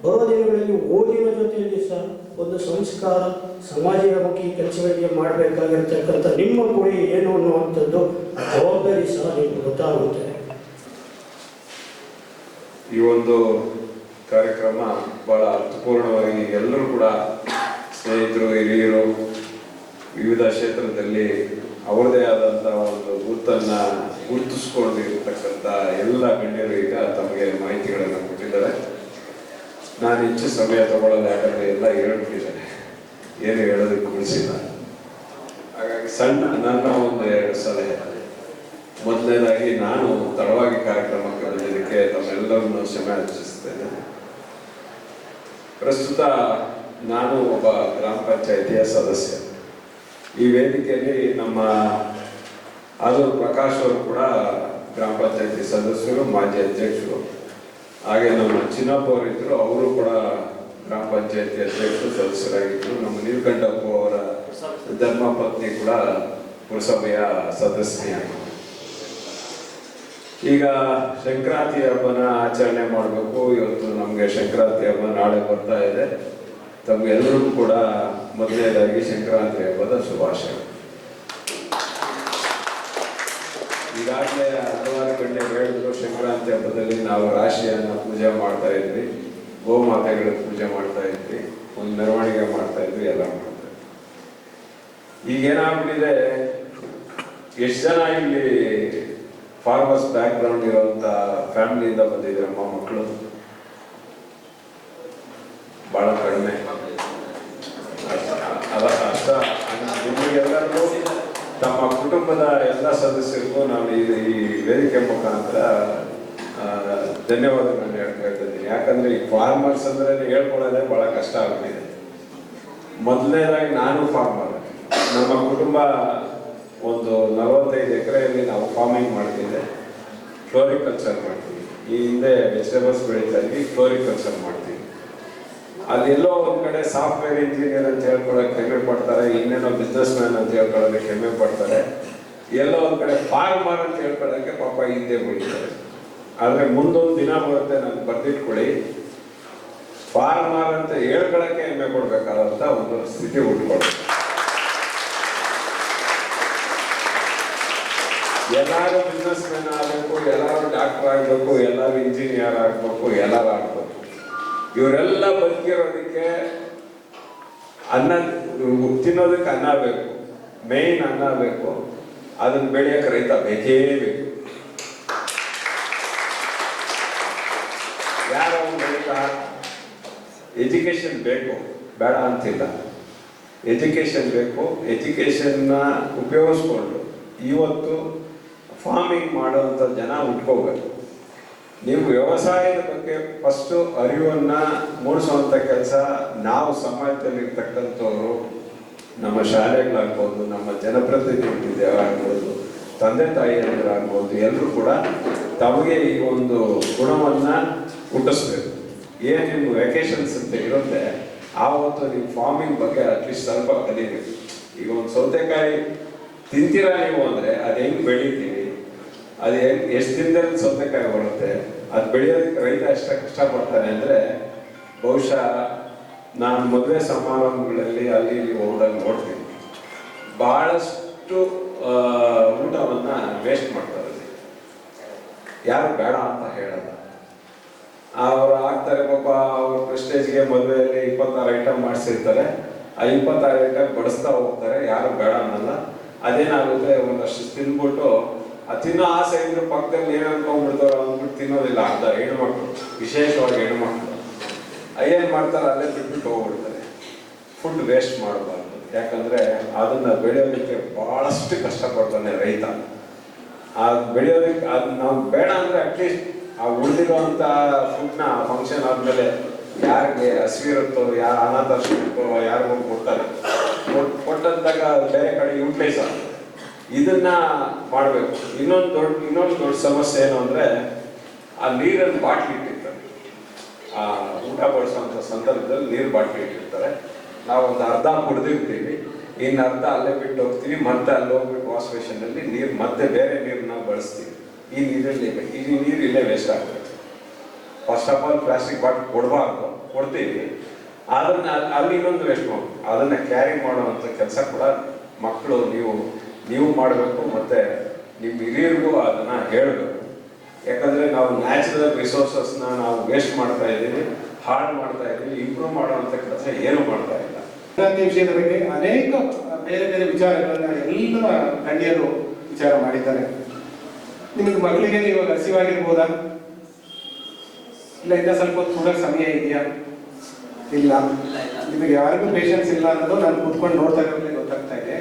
ಬರೋ ದಿನಗಳಲ್ಲಿ ಓದಿನ ಜೊತೆಯಲ್ಲಿ ಸಹ ಒಂದು ಸಂಸ್ಕಾರ ಸಮಾಜಮುಖಿ ಕೆಲಸಗಳಿಗೆ ಮಾಡಬೇಕಾಗಿರ್ತಕ್ಕಂಥ ನಿಮ್ಮ ಕೊಡುಗೆ ಏನು ಅನ್ನುವಂಥದ್ದು ಜವಾಬ್ದಾರಿ ಸಹ ನಿಮಗೆ ಗೊತ್ತಾಗುತ್ತೆ. ಈ ಒಂದು ಕಾರ್ಯಕ್ರಮ ಬಹಳ ಅರ್ಥಪೂರ್ಣವಾಗಿ ಎಲ್ಲರೂ ಕೂಡ ಸ್ನೇಹಿತರು, ಹಿರಿಯರು, ವಿವಿಧ ಕ್ಷೇತ್ರದಲ್ಲಿ ಅವರದೇ ಆದಂಥ ಒಂದು ಗುರುತನ್ನು ಗುರುತಿಸ್ಕೊಂಡಿರ್ತಕ್ಕಂಥ ಎಲ್ಲ ಗಣ್ಯರು ಈಗ ತಮಗೆ ಮಾಹಿತಿಗಳನ್ನು ಕೊಟ್ಟಿದ್ದಾರೆ. ನಾನು ಹೆಚ್ಚು ಸಮಯ ತಗೊಳ್ಳೋದು, ಯಾಕಂದರೆ ಎಲ್ಲ ಹೇಳ್ಬಿಟ್ಟಿದ್ದಾರೆ, ಏನು ಹೇಳೋದಕ್ಕೆ ಉಳಿಸಿಲ್ಲ. ಹಾಗಾಗಿ ನನ್ನ ಒಂದು 2 ಸಲಹೆ. ಮೊದಲನೇದಾಗಿ, ನಾನು ತಡವಾಗಿ ಕಾರ್ಯಕ್ರಮಕ್ಕೆ ಬಂದಿದ್ದಕ್ಕೆ ತಮ್ಮೆಲ್ಲರನ್ನು ಕ್ಷಮೆ ಯಾಚಿಸ್ತೇನೆ. ಪ್ರಸ್ತುತ ನಾನು ಒಬ್ಬ ಗ್ರಾಮ ಪಂಚಾಯಿತಿಯ ಸದಸ್ಯ. ಈ ವೇದಿಕೆಯಲ್ಲಿ ನಮ್ಮ ಆದೂರು ಪ್ರಕಾಶ್ ಅವರು ಕೂಡ ಗ್ರಾಮ ಪಂಚಾಯಿತಿ ಸದಸ್ಯರು, ಮಾಜಿ ಅಧ್ಯಕ್ಷರು. ಹಾಗೆ ನಮ್ಮ ಚಿನ್ನಪ್ಪ ಅವರಿದ್ದರು, ಅವರು ಕೂಡ ಗ್ರಾಮ ಪಂಚಾಯಿತಿ ಅಧ್ಯಕ್ಷರು, ಸದಸ್ಯರಾಗಿದ್ದರು. ನಮ್ಮ ನೀಲಕಂಠಪ್ಪ ಅವರ ಧರ್ಮಪತ್ನಿ ಕೂಡ ಪುರಸಭೆಯ ಸದಸ್ಯರಾಗಿದ್ದರು. ಈಗ ಸಂಕ್ರಾಂತಿ ಹಬ್ಬನ ಆಚರಣೆ ಮಾಡಬೇಕು. ಇವತ್ತು ನಮಗೆ ಸಂಕ್ರಾಂತಿ ಹಬ್ಬ ನಾಳೆ ಬರ್ತಾ ಇದೆ. ತಮಗೆಲ್ಲರಿಗೂ ಕೂಡ ಮೊದಲನೇದಾಗಿ ಸಂಕ್ರಾಂತಿ ಹಬ್ಬದ ಶುಭಾಶಯ. ಈಗಾಗಲೇ ಹಲವಾರು ಗಣ್ಯರು ಹೇಳಿದ್ರು, ಸಂಕ್ರಾಂತಿ ಹಬ್ಬದಲ್ಲಿ ನಾವು ರಾಶಿಯನ್ನು ಪೂಜೆ ಮಾಡ್ತಾ ಇದ್ವಿ, ಗೋಮಾತೆಗಳಿಗೆ ಪೂಜೆ ಮಾಡ್ತಾ ಇದ್ವಿ, ಒಂದು ಮೆರವಣಿಗೆ ಮಾಡ್ತಾ ಇದ್ವಿ, ಎಲ್ಲ ಮಾಡ್ತಾ ಇದ್ವಿ. ಈಗೇನಾಗ್ಬಿಟ್ಟಿದೆ, ಎಷ್ಟು ಜನ ಇಲ್ಲಿ ಫಾರ್ಮರ್ಸ್ ಬ್ಯಾಕ್ ಗ್ರೌಂಡ್ ಇರುವಂತ ಫ್ಯಾಮಿಲಿಯಿಂದ ಬಂದಿದ್ರೆ ನಮ್ಮ ಮಕ್ಕಳು ಬಹಳ ಕಡಿಮೆ. ಅಷ್ಟ ನಿಮಗೆಲ್ಲರಿಗೂ ತಮ್ಮ ಕುಟುಂಬದ ಎಲ್ಲ ಸದಸ್ಯರಿಗೂ ನಾವು ಈ ವೇದಿಕೆ ಮುಖಾಂತರ ಧನ್ಯವಾದಗಳನ್ನು ಹೇಳ್ತಿದ್ದೀನಿ. ಯಾಕಂದ್ರೆ ಈ ಫಾರ್ಮರ್ಸ್ ಅಂದ್ರೆ ಹೇಳ್ಕೊಳ್ಳೋದೇ ಬಹಳ ಕಷ್ಟ ಆಗ್ಬಿಟ್ಟಿದೆ. ಮೊದಲನೇದಾಗಿ ನಾನು ಫಾರ್ಮರ್. ನಮ್ಮ ಕುಟುಂಬ ಒಂದು 45 ಎಕರೆಯಲ್ಲಿ ನಾವು ಫಾರ್ಮಿಂಗ್ ಮಾಡ್ತಿದ್ದೆ, ಫ್ಲೋರಿಕಲ್ಚರ್ ಮಾಡ್ತೀವಿ. ಈ ಹಿಂದೆ ವೆಜಿಟೇಬಲ್ಸ್ ಬೆಳೀತಾ ಇದ್ವಿ, ಫ್ಲೋರಿಕಲ್ಚರ್ ಮಾಡ್ತೀವಿ. ಅಲ್ಲೆಲ್ಲೋ ಒಂದ್ ಕಡೆ ಸಾಫ್ಟ್ವೇರ್ ಇಂಜಿನಿಯರ್ ಅಂತ ಹೇಳ್ಕೊಳ್ಳೋಕೆ ಹೆಮ್ಮೆ ಪಡ್ತಾರೆ, ಇನ್ನೇನೋ ಬಿಸ್ನೆಸ್ ಮ್ಯಾನ್ ಅಂತ ಹೇಳ್ಕೊಳ್ಳೋದಕ್ಕೆ ಹೆಮ್ಮೆ ಪಡ್ತಾರೆ, ಎಲ್ಲೋ ಒಂದ್ ಕಡೆ ಫಾರ್ಮರ್ ಅಂತ ಹೇಳ್ಕೊಳ್ಳೋಕೆ ಪಾಪ ಹಿಂದೆ ಬೆಳೀತಾರೆ. ಆದ್ರೆ ಮುಂದೊಂದು ದಿನ ಬರುತ್ತೆ, ನಾನು ಬರ್ದಿಟ್ಕೊಳ್ಳಿ, ಫಾರ್ಮರ್ ಅಂತ ಹೇಳ್ಕೊಳ್ಳೋಕೆ ಹೆಮ್ಮೆ ಕೊಡ್ಬೇಕಾದಂತ ಒಂದು ಸ್ಥಿತಿ ಉಟ್ಕೊಳ್ಬೇಕು. ಎಲ್ಲಾರು ಬಿಸ್ನೆಸ್ ಮ್ಯಾನ್ ಆಗಬೇಕು, ಎಲ್ಲಾರು ಡಾಕ್ಟರ್ ಆಗ್ಬೇಕು, ಎಲ್ಲಾರು ಇಂಜಿನಿಯರ್ ಆಗ್ಬೇಕು, ಎಲ್ಲಾರು ಆಗ್ಬೇಕು. ಇವರೆಲ್ಲ ಬದುಕಿರೋದಕ್ಕೆ ಅನ್ನ, ತಿನ್ನೋದಕ್ಕೆ ಅನ್ನ ಬೇಕು, ಮೇಯ್ನ್ ಅನ್ನ ಬೇಕು. ಅದನ್ನ ಬೆಳೆಯಕ್ಕೆ ರೈತ ಬೇಕೇ ಬೇಕು. ಯಾರೋ ಬೆಳೀತಾ ಎಜುಕೇಶನ್ ಬೇಕು, ಬೇಡ ಅಂತಿಲ್ಲ. ಎಜುಕೇಶನ್ ಬೇಕು. ಎಜುಕೇಶನ್ನ ಉಪಯೋಗಿಸ್ಕೊಂಡು ಇವತ್ತು ಫಾರ್ಮಿಂಗ್ ಮಾಡೋವಂಥ ಜನ ಉಟ್ಕೋಬೇಕು. ನೀವು ವ್ಯವಸಾಯದ ಬಗ್ಗೆ ಫಸ್ಟು ಅರಿವನ್ನು ಮೂಡಿಸುವಂಥ ಕೆಲಸ ನಾವು ಸಮಾಜದಲ್ಲಿರ್ತಕ್ಕಂಥವ್ರು, ನಮ್ಮ ಶಾಲೆಗಳಾಗ್ಬೋದು, ನಮ್ಮ ಜನಪ್ರತಿನಿಧಿಗಳಾಗ್ಬೋದು, ತಂದೆ ತಾಯಿಯರಾಗ್ಬೋದು, ಎಲ್ಲರೂ ಕೂಡ ತಮಗೆ ಈ ಒಂದು ಗುಣವನ್ನು ಹುಟ್ಟಿಸ್ಬೇಕು. ಏನು ನಿಮ್ಮ ವೆಕೇಶನ್ಸ್ ಅಂತ ಇರುತ್ತೆ, ಆವತ್ತು ನೀವು ಫಾರ್ಮಿಂಗ್ ಬಗ್ಗೆ ಅಟ್ಲೀಸ್ಟ್ ಸ್ವಲ್ಪ ಕಲಿಬೇಕು. ಈಗ ಒಂದು ಸೌತೆಕಾಯಿ ತಿಂತೀರಾ ನೀವು ಅಂದರೆ ಅದು ಹೆಂಗೆ ಬೆಳಿತೀವಿ, ಅದು ಎಷ್ಟು ದಿನದಲ್ಲಿ ಸೌತೆಕಾಯಿ ಬರುತ್ತೆ, ಅದು ಬೆಳೆಯೋದಕ್ಕೆ ರೈತ ಎಷ್ಟು ಕಷ್ಟಪಡ್ತಾನೆ ಅಂದರೆ ಬಹುಶಃ ನಾನು ಮದುವೆ ಸಮಾರಂಭಗಳಲ್ಲಿ ಅಲ್ಲಿ ಇಲ್ಲಿ ಹೋದಾಗ ನೋಡ್ತೀನಿ, ಬಹಳಷ್ಟು ಊಟವನ್ನು ವೇಸ್ಟ್ ಮಾಡ್ತಾರೆ. ಯಾರು ಬೇಡ ಅಂತ ಹೇಳಲ್ಲ. ಅವರು ಆಗ್ತಾರೆ ಪಾಪ, ಅವ್ರ ಪ್ರೆಸ್ಟೇಜ್ಗೆ ಮದುವೆಯಲ್ಲಿ 26 ಐಟಮ್ ಮಾಡಿಸಿರ್ತಾರೆ. ಆ 26 ಐಟಮ್ ಬಡಿಸ್ತಾ ಹೋಗ್ತಾರೆ, ಯಾರು ಬೇಡ ಅನ್ನಲ್ಲ. ಅದೇನಾಗುತ್ತೆ, ಒಂದಷ್ಟು ತಿಂದ್ಬಿಟ್ಟು ಆ ತಿನ್ನೋ ಆಸೆ ಇದ್ರೆ ಪಕ್ಕದಲ್ಲಿ ಏನು ಅನ್ಕೊಂಡ್ಬಿಡ್ತಾರೋ ಅಂದ್ಬಿಟ್ಟು ತಿನ್ನೋದಿಲ್ಲ. ಅರ್ಧ ಹೆಣ್ಮಕ್ಳು, ವಿಶೇಷವಾಗಿ ಹೆಣ್ಮಕ್ಳು ಏನು ಮಾಡ್ತಾರೆ, ಅಲ್ಲೇ ಬಿಟ್ಬಿಟ್ಟು ಹೋಗ್ಬಿಡ್ತಾರೆ. ಫುಡ್ ವೇಸ್ಟ್ ಮಾಡಬಾರ್ದು, ಯಾಕಂದರೆ ಅದನ್ನು ಬೆಳೆಯೋದಕ್ಕೆ ಭಾಳಷ್ಟು ಕಷ್ಟಪಡ್ತಾನೆ ರೈತ. ಅದು ಬೆಳೆಯೋದಕ್ಕೆ ಅದು ನಾವು ಬೇಡ ಅಂದರೆ ಅಟ್ಲೀಸ್ಟ್ ಆ ಉಳಿದಿರುವಂಥ ಫುಡ್ನ ಫಂಕ್ಷನ್ ಆದಮೇಲೆ ಯಾರಿಗೆ ಹಸಿವಿರುತ್ತೋ, ಯಾರು ಅನಾಥಾಶ್ರಮಕ್ಕೋ ಯಾರಿಗೂ ಕೊಡ್ತಾರೆ, ಕೊಟ್ಟಂತಾಗ ಬೇರೆ ಕಡೆ ಯೂಟಿಲೈಸ್ ಆಗುತ್ತೆ. ಇದನ್ನ ಮಾಡಬೇಕು. ಇನ್ನೊಂದು ದೊಡ್ಡ ಸಮಸ್ಯೆ ಏನು ಅಂದರೆ, ಆ ನೀರನ್ನು ಬಾಟ್ಲಿ ಇಟ್ಟಿರ್ತಾರೆ. ಆ ಊಟ ಬಡಿಸೋಂಥ ಸಂದರ್ಭದಲ್ಲಿ ನೀರು ಬಾಟ್ಲಿ ಇಟ್ಟಿರ್ತಾರೆ. ನಾವು ಒಂದು ಅರ್ಧ ಕುಡಿದಿರ್ತೀವಿ, ಇನ್ನು ಅರ್ಧ ಅಲ್ಲೇ ಬಿಟ್ಟು ಹೋಗ್ತೀವಿ, ಮತ್ತೆ ಅಲ್ಲಿ ಹೋಗ್ಬಿಟ್ಟು ವಾಶ್ ಬೇಷನ್ನಲ್ಲಿ ನೀರು ಮತ್ತೆ ಬೇರೆ ನೀರನ್ನ ಬಳಸ್ತೀವಿ. ಈ ನೀರು ಇಲ್ಲೇ ವೇಸ್ಟ್ ಆಗ್ತದೆ. First of all plastic bottle ಕೊಡಬಾರ್ದು, ಕೊಡ್ತೀವಿ, ಅದನ್ನ ಅಲ್ಲಿ ಇನ್ನೊಂದು ವೇಸ್ಟ್ ಮಾಡ್ತೀವಿ. ಅದನ್ನು ಕ್ಯಾರಿ ಮಾಡುವಂಥ ಕೆಲಸ ಕೂಡ ಮಕ್ಕಳು ನೀವು ಮಾಡಬೇಕು. ಮತ್ತು ನಿಮ್ಮ ಹಿರಿಯರಿಗೂ ಅದನ್ನು ಹೇಳಬೇಕು. ಯಾಕಂದರೆ ನಾವು ನ್ಯಾಚುರಲ್ ರಿಸೋರ್ಸಸ್ನ ನಾವು ವೇಸ್ಟ್ ಮಾಡ್ತಾ ಇದ್ದೀವಿ, ಹಾಳು ಮಾಡ್ತಾ ಇದ್ದೀವಿ. ಇಂಪ್ರೂವ್ ಮಾಡುವಂಥ ಕೆಲಸ ಏನು ಮಾಡ್ತಾ ಇಲ್ಲ. ವಿಷಯದ ಬಗ್ಗೆ ಅನೇಕ ಬೇರೆ ಬೇರೆ ವಿಚಾರಗಳನ್ನ ಎಲ್ಲ ಗಣ್ಯರು ವಿಚಾರ ಮಾಡಿದ್ದಾರೆ. ನಿಮಗೆ ಮಕ್ಕಳಿಗೆ ಇವಾಗ ಹಸಿವಾಗಿರ್ಬೋದಾ? ಇಲ್ಲ ಇನ್ನ ಸ್ವಲ್ಪ ಹೊತ್ತು ಕೂಡ ಸಮಯ ಇದೆಯಾ? ಇಲ್ಲ. ನಿಮಗೆ ಯಾರಿಗೂ ಪೇಷನ್ಸ್ ಇಲ್ಲ ಅನ್ನೋದು ನಾನು ಕೂತ್ಕೊಂಡು ನೋಡ್ತಾ ಇರೋದೇ ಗೊತ್ತಾಗ್ತಾ ಇದೆ.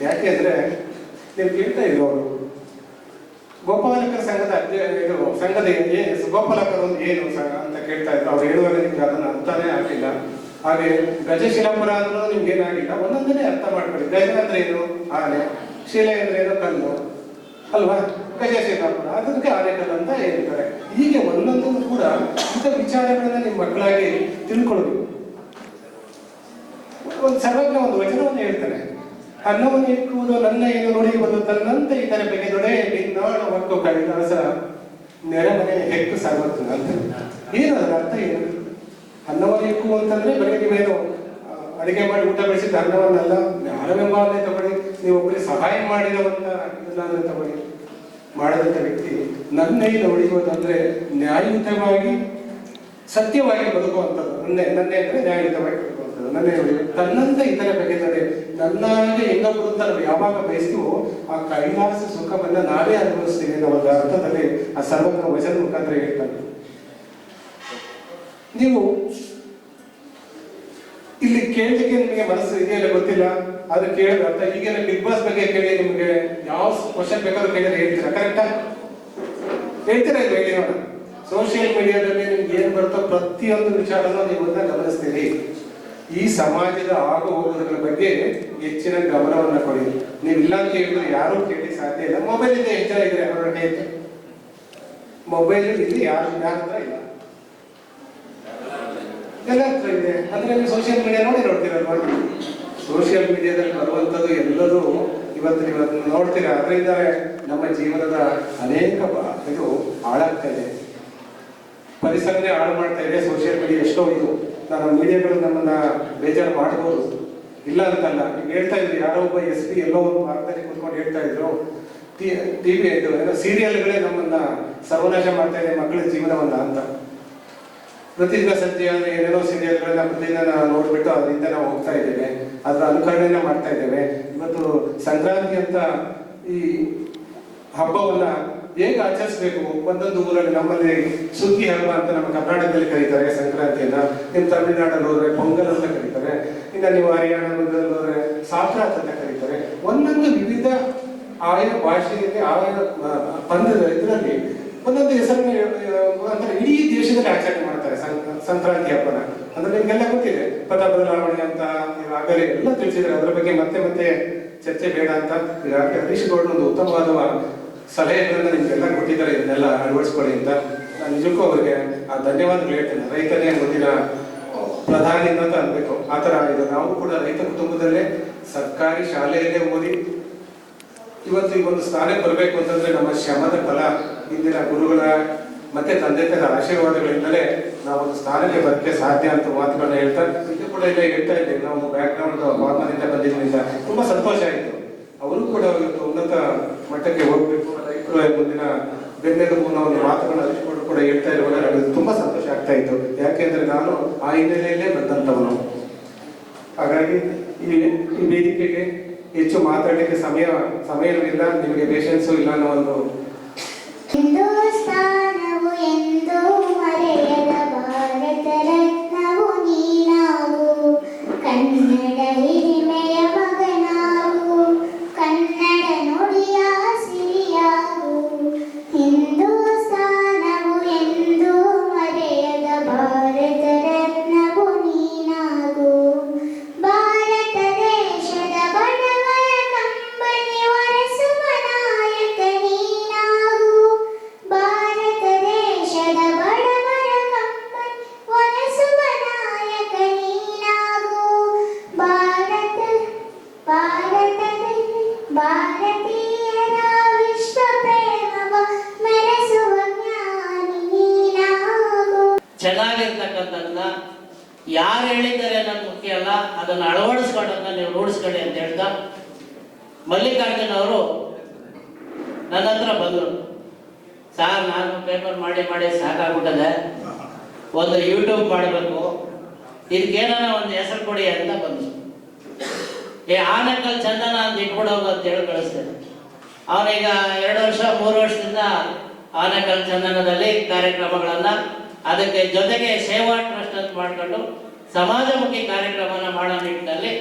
ಯಾಕೆ ಅಂದರೆ ನೀವು ಕೇಳ್ತಾ ಇದ್ರು, ಅವರು ಗೋಪಾಲಕರ ಸಂಘದ ಗೋಪಾಲಕರು ಒಂದು ಏನು ಸಂಘ ಅಂತ ಕೇಳ್ತಾ ಇದ್ರು. ಅವ್ರು ಹೇಳುವಾಗ ನಿಮ್ಗೆ ಅದನ್ನು ಅರ್ಥನೇ ಆಗಲಿಲ್ಲ. ಹಾಗೆ ಗಜಶಿಲಾಪುರ ಅಂದ್ರೂ ನಿಮ್ಗೆ ಏನಾಗಿಲ್ಲ, ಒಂದೊಂದನ್ನೇ ಅರ್ಥ ಮಾಡ್ಕೊಳ್ಳಿ. ಗಜ ಅಂದ್ರೆ ಏನು? ಆನೆ. ಶಿಲೆ ಅಂದ್ರೆ ಏನು? ಕಲ್ಲು ಅಲ್ವಾ? ಗಜಶಿಲಾಪುರ ಅದಕ್ಕೆ ಆನೆಕಲ್ಲು ಅಂತ ಹೇಳ್ತಾರೆ. ಹೀಗೆ ಒಂದೊಂದನ್ನು ಕೂಡ ಇಂಥ ವಿಚಾರಗಳನ್ನ ನಿಮ್ಮ ಮಕ್ಕಳಾಗಿ ತಿಳ್ಕೊಳ್ಬೇಕು. ಒಂದು ಸರ್ವಜ್ಞ ಒಂದು ವಚನವನ್ನು ಹೇಳ್ತಾನೆ, ಅನ್ನವನ್ನು ಇಕ್ಕುವುದು ನನ್ನ ಏನು ನೋಡಿ ಬಂದು ತನ್ನಂತೆ ಇದರ ಬಗ್ಗೆ ದೊಡೆ ನಿನ್ನಾಳು ಹೊಕ್ಕು ಕೈಲಾಸ ನೆರೆಮನೆ ಹೆಕ್ಕು ಸರ್ವಜ್ಞ ಅಂತ. ಏನು ಅದರ ಅರ್ಥ ಏನು? ಅನ್ನವನ್ನು ಇಕ್ಕುವ ಅಂತಂದ್ರೆ ಬೆಳಗ್ಗೆ ನೀವೇನು ಅಡಿಗೆ ಮಾಡಿ ಊಟ ಬೆಳೆಸಿದ ಅನ್ನವನ್ನಲ್ಲ, ಜ್ಞಾನವೆಂಬಾದ್ರೆ ತಗೊಳ್ಳಿ, ನೀವು ಒಬ್ಬರಿಗೆ ಸಹಾಯ ಮಾಡಿರುವಂತ ಇದನ್ನಾದ್ರೆ ತಗೊಳ್ಳಿ. ಮಾಡಿದಂಥ ವ್ಯಕ್ತಿ ನನ್ನೆಯಿಂದ ಉಳಿಯುವುದಂದ್ರೆ ನ್ಯಾಯಯುತವಾಗಿ ಸತ್ಯವಾಗಿ ಬದುಕುವಂಥದ್ದು. ನನ್ನೇ ಅಂದ್ರೆ ನ್ಯಾಯಯುತವಾಗಿ ಬದುಕುವಂಥದ್ದು. ನನ್ನೇ ತನ್ನಂತೆ ಇತರ ಬಗೆದರೆ ನನ್ನಾಗೆ ಇನ್ನೊಬ್ಬರು ಅಂತ ನಾವು ಯಾವಾಗ ಬಯಸ್ತೀವೋ ಆ ಕೈಲಾಸ ಸುಖವನ್ನ ನಾವೇ ಅನುಭವಿಸ್ತೀವಿ ಅನ್ನೋ ಒಂದು ಅರ್ಥದಲ್ಲಿ ಆ ಸರ್ವಜ್ಞ ವಚನ ಮುಖಾಂತರ ಹೇಳ್ತಾನೆ. ನೀವು ಇಲ್ಲಿ ಕೇಳಲಿಕ್ಕೆ ನಿಮಗೆ ಮನಸ್ಸು ಇದೆಯಲ್ಲ ಗೊತ್ತಿಲ್ಲ, ಆದ್ರೆ ಕೇಳಿದ ಅರ್ಥ. ಈಗೇನು ಬಿಗ್ ಬಾಸ್ ಬಗ್ಗೆ ಕೇಳಿ ನಿಮಗೆ ಯಾವ ಕ್ವಶನ್ ಬೇಕಾದ್ರೂ ಕೇಳಿದ್ರೆ ಹೇಳ್ತೀರಾ? ಕರೆಕ್ಟಾ? ಹೇಳ್ತೀರಾ? ಇದು ಹೇಳಿ ನೋಡ. ಸೋಷಿಯಲ್ ಮೀಡಿಯಾದಲ್ಲಿ ನಿಮ್ಗೆ ಏನ್ ಬರುತ್ತೋ ಪ್ರತಿಯೊಂದು ವಿಚಾರನೂ ನೀವು ಗಮನಿಸ್ತೀರಿ. ಈ ಸಮಾಜದ ಆಗು ಹೋಗುವುದರ ಬಗ್ಗೆ ಹೆಚ್ಚಿನ ಗಮನವನ್ನ ಕೊಡಿ. ನೀವು ಇಲ್ಲ ಅಂತ ಹೇಳಿದ್ರೆ ಯಾರೂ ಕೇಳಿ ಸಾಧ್ಯ ಇಲ್ಲ. ಮೊಬೈಲ್ ಇಂದ ಎಷ್ಟು ಜನ ಇದ್ರೆ ಹೊರಗಡೆ ಐತೆ? ಮೊಬೈಲ್ ಇಲ್ಲಿ ಯಾರ ಹತ್ರ ಇಲ್ಲ, ಎಲ್ಲ ಹತ್ರ ಇದೆ. ಅಂದ್ರೆ ನೀವು ಸೋಷಿಯಲ್ ಮೀಡಿಯಾ ನೋಡ್ತೀರಲ್ವಾ? ಸೋಷಿಯಲ್ ಮೀಡಿಯಾದಲ್ಲಿ ಬರುವಂಥದ್ದು ಎಲ್ಲರೂ ಇವತ್ತು ನೀವು ಅದನ್ನು ನೋಡ್ತೀರಾ. ಅದರಿಂದ ನಮ್ಮ ಜೀವನದ ಅನೇಕ ಇದು ಹಾಳಾಗ್ತಾ ಇದೆ. ಪರಿಸರನೇ ಹಾಳು ಮಾಡ್ತಾ ಇದೆ ಸೋಷಿಯಲ್ ಮೀಡಿಯಾ. ಎಷ್ಟೋ ಇದು ನಾನು ಮೀಡಿಯಾಗಳು ನಮ್ಮನ್ನ ಬೇಜಾರು ಮಾಡ್ಬೋದು, ಇಲ್ಲ ಅಂತಲ್ಲ. ನೀವು ಹೇಳ್ತಾ ಇದ್ರಿ, ಯಾರೋ ಒಬ್ಬ SP ಎಲ್ಲೋ ಒಂದು ಭಾಗದಲ್ಲಿ ಕೂತ್ಕೊಂಡು ಹೇಳ್ತಾ ಇದ್ರು, ಟಿವಿ ಇದು ಸೀರಿಯಲ್ಗಳೇ ನಮ್ಮನ್ನ ಸರ್ವನಾಶ ಮಾಡ್ತಾ ಇದೆ ಮಕ್ಕಳ ಜೀವನವನ್ನ ಅಂತ. ಪ್ರತಿದಿನ ಸಂಜೆ ಅಂದ್ರೆ ಏನೇನೋ ಸೀರಿಯಲ್ಗಳನ್ನ ಪ್ರತಿದಿನ ನಾವು ನೋಡ್ಬಿಟ್ಟು ಅದರಿಂದ ನಾವು ಹೋಗ್ತಾ ಇದ್ದೇವೆ, ಅದರ ಅನುಕರಣೆಯನ್ನ ಮಾಡ್ತಾ ಇದ್ದೇವೆ. ಇವತ್ತು ಸಂಕ್ರಾಂತಿ ಅಂತ ಈ ಹಬ್ಬವನ್ನ ಹೇಗೆ ಆಚರಿಸಬೇಕು, ಒಂದೊಂದು ಊರಲ್ಲಿ ನಮ್ಮಲ್ಲಿ ಸುಗ್ಗಿ ಹಬ್ಬ ಅಂತ ನಮ್ಮ ಕರ್ನಾಟಕದಲ್ಲಿ ಕರೀತಾರೆ ಸಂಕ್ರಾಂತಿಯನ್ನ, ನಿಮ್ಮ ತಮಿಳುನಾಡಲ್ಲಿ ಹೋದ್ರೆ ಪೊಂಗಲ್ ಅಂತ ಕರೀತಾರೆ, ಇನ್ನು ನೀವು ಹರಿಯಾಣದಲ್ಲಿ ಹೋದ್ರೆ ಸಾಕ್ರಾತ್ ಅಂತ ಕರೀತಾರೆ. ಒಂದೊಂದು ವಿವಿಧ ಆಯಾ ಭಾಷೆಯಲ್ಲಿ ಆಯಾ ಪಂದ್ಯದ ಇದರಲ್ಲಿ ಒಂದೊಂದು ಹೆಸರನ್ನ ಅಂದ್ರೆ ಇಡೀ ದೇಶದಲ್ಲಿ ಆಚರಣೆ ಮಾಡ್ತಾರೆ ಸಂಕ್ರಾಂತಿ ಹಬ್ಬನ. ಅಂದ್ರೆ ನಿಮ್ಗೆಲ್ಲ ಗೊತ್ತಿದೆ, ಪದ ಬದಲಾವಣೆ ಅಂತ ಈಗಾಗಲೇ ಎಲ್ಲ ತಿಳಿಸಿದ್ದಾರೆ. ಅದರ ಬಗ್ಗೆ ಮತ್ತೆ ಮತ್ತೆ ಚರ್ಚೆ ಬೇಡ ಅಂತ ಈಗಾಗಲೇ ಹರೀಶ್ ಗೌಡ್ ಒಂದು ಉತ್ತಮವಾದ ಸಲಹೆಗಳನ್ನ ನಿಮ್ಗೆಲ್ಲ ಕೊಟ್ಟಿದ್ದಾರೆ, ಇದನ್ನೆಲ್ಲ ಅಳವಡಿಸ್ಕೊಳ್ಳಿ ಅಂತ. ನಾನು ನಿಜಕ್ಕೂ ಅವರಿಗೆ ಆ ಧನ್ಯವಾದಗಳು ಹೇಳ್ತೇನೆ. ರೈತನೇ ಮುಂದಿನ ಪ್ರಧಾನಿ ಅಂತ ಅನ್ಬೇಕು, ಆ ತರ ಇದು. ನಾವು ಕೂಡ ರೈತ ಕುಟುಂಬದಲ್ಲೇ ಸರ್ಕಾರಿ ಶಾಲೆಯಲ್ಲೇ ಓದಿ ಇವತ್ತು ಈ ಒಂದು ಸ್ಥಾನಕ್ಕೆ ಬರಬೇಕು ಅಂತಂದ್ರೆ ನಮ್ಮ ಶ್ರಮದ ಫಲ, ಇಂದಿನ ಗುರುಗಳ ಮತ್ತೆ ತಂದೆ ತಾಯಿಗಳ ಆಶೀರ್ವಾದಗಳಿಂದಲೇ ನಾವು ಒಂದು ಸ್ಥಾನಕ್ಕೆ ಬರಕ್ಕೆ ಸಾಧ್ಯ ಅಂತ ಮಾತುಗಳನ್ನ ಹೇಳ್ತಾ, ಇದು ಕೂಡ ಇಲ್ಲ ಹೇಳ್ತಾ ಇದ್ದೇವೆ. ನಾವು ಬ್ಯಾಕ್ ಗ್ರೌಂಡ್ ಫಾರ್ಮರಿಂದ ಬಂದಿದ್ದರಿಂದ ತುಂಬಾ ಸಂತೋಷ ಆಯಿತು. ಅವರು ಕೂಡ ಇವತ್ತು ಉನ್ನತ ಮಟ್ಟಕ್ಕೆ ಹೋಗ್ಬೇಕು, ರೈತರು ಮುಂದಿನ ಬೆನ್ನೆಲುಬು ಅನ್ನೋ ಒಂದು ಮಾತುಗಳನ್ನ ಹರಿಸಿಕೊಂಡು ಕೂಡ ಹೇಳ್ತಾ ಇರುವಾಗ ನನಗೆ ತುಂಬಾ ಸಂತೋಷ ಆಗ್ತಾ ಇತ್ತು. ಯಾಕೆಂದ್ರೆ ನಾನು ಆ ಹಿನ್ನೆಲೆಯಲ್ಲೇ ಬಂದಂತವನು. ಹಾಗಾಗಿ ಈ ವೇದಿಕೆಗೆ ಹೆಚ್ಚು ಮಾತಾಡಲಿಕ್ಕೆ ಸಮಯವಿಲ್ಲ, ನಿಮಗೆ ಪೇಷನ್ಸು ಇಲ್ಲ ಅನ್ನೋ ಒಂದು ಹಿಂದೂಸ್ತಾನವು ಎಂದು ಮರೆಯದ ಭಾರತ ರತ್ನವು ನೀನಾವು, ಕನ್ನಡ ಹಿರಿಮೆಯ ಮಗನಾವು, ಕನ್ನಡ ನುಡಿಯ ಸಿರಿಯಾವು. ಹಿಂದೂಸ್ತಾನವು ಎಂದು ಮರೆಯದ ಭಾರತ ರತ್ನವು ನೀನಾವು, ಭಾರತ ದೇಶದ ಬಡವರ ಕಂಬನಿ ಒರೆಸುವ ನಾಯಕ ನೀನಾವು, ಭಾರತ ದೇಶದ ಬಡವರ ಕಂಬನಿ ಒರೆಸುವ ನಾಯಕ ನೀನಾವು. ಭಾರತೀಯರ ವಿಶ್ವ ಪ್ರೇಮವ ಮೆರೆಸುವ ಜ್ಞಾನಿ ನೀನಾವು. ಚೆನ್ನಾಗಿರ್ತಕ್ಕಂಥದ್ದನ್ನ ಯಾರು ಹೇಳಿದ್ದಾರೆ ಅನ್ನೋದು ಮುಖ್ಯ ಅಲ್ಲ, ಅದನ್ನು ಅಳವಡಿಸ್ಕೊಂಡನ್ನ ನೀವು ರೂಢಿಸ್ಕೊಳ್ಳಿ ಅಂತ ಹೇಳ್ತಾ, ಮಲ್ಲಿಕಾರ್ಜುನ್ ಅವರು ನನ್ನ ಹತ್ರ ಬಂದರು. ಸಾರ್, ನಾನು ಪೇಪರ್ ಮಾಡಿ ಮಾಡಿ ಸಾಕಾಗ್ಬಿಟ್ಟದೆ, ಒಂದು ಯೂಟ್ಯೂಬ್ ಮಾಡಬೇಕು, ಇದಕ್ಕೇನಾರ ಒಂದು ಹೆಸರು ಕೊಡಿ ಅಂತ ಬಂದರು. ಆನೆಕಲ್ ಚಂದನ ಅಂತ ಇಟ್ಬಿಡೋದು ಅಂತ ಹೇಳಿ ಕಳಿಸ್ತೇನೆ. ಅವನೀಗ 2 ವರ್ಷ 3 ವರ್ಷದಿಂದ ಆನೆಕಲ್ ಚಂದನದಲ್ಲಿ ಕಾರ್ಯಕ್ರಮಗಳನ್ನ, ಅದಕ್ಕೆ ಜೊತೆಗೆ ಸೇವಾ ಟ್ರಸ್ಟ್ ಅಂತ ಮಾಡ್ಕೊಂಡು ಸಮಾಜಮುಖಿ ಕಾರ್ಯಕ್ರಮನ ಮಾಡೋ ನಿಟ್ಟಿನಲ್ಲಿ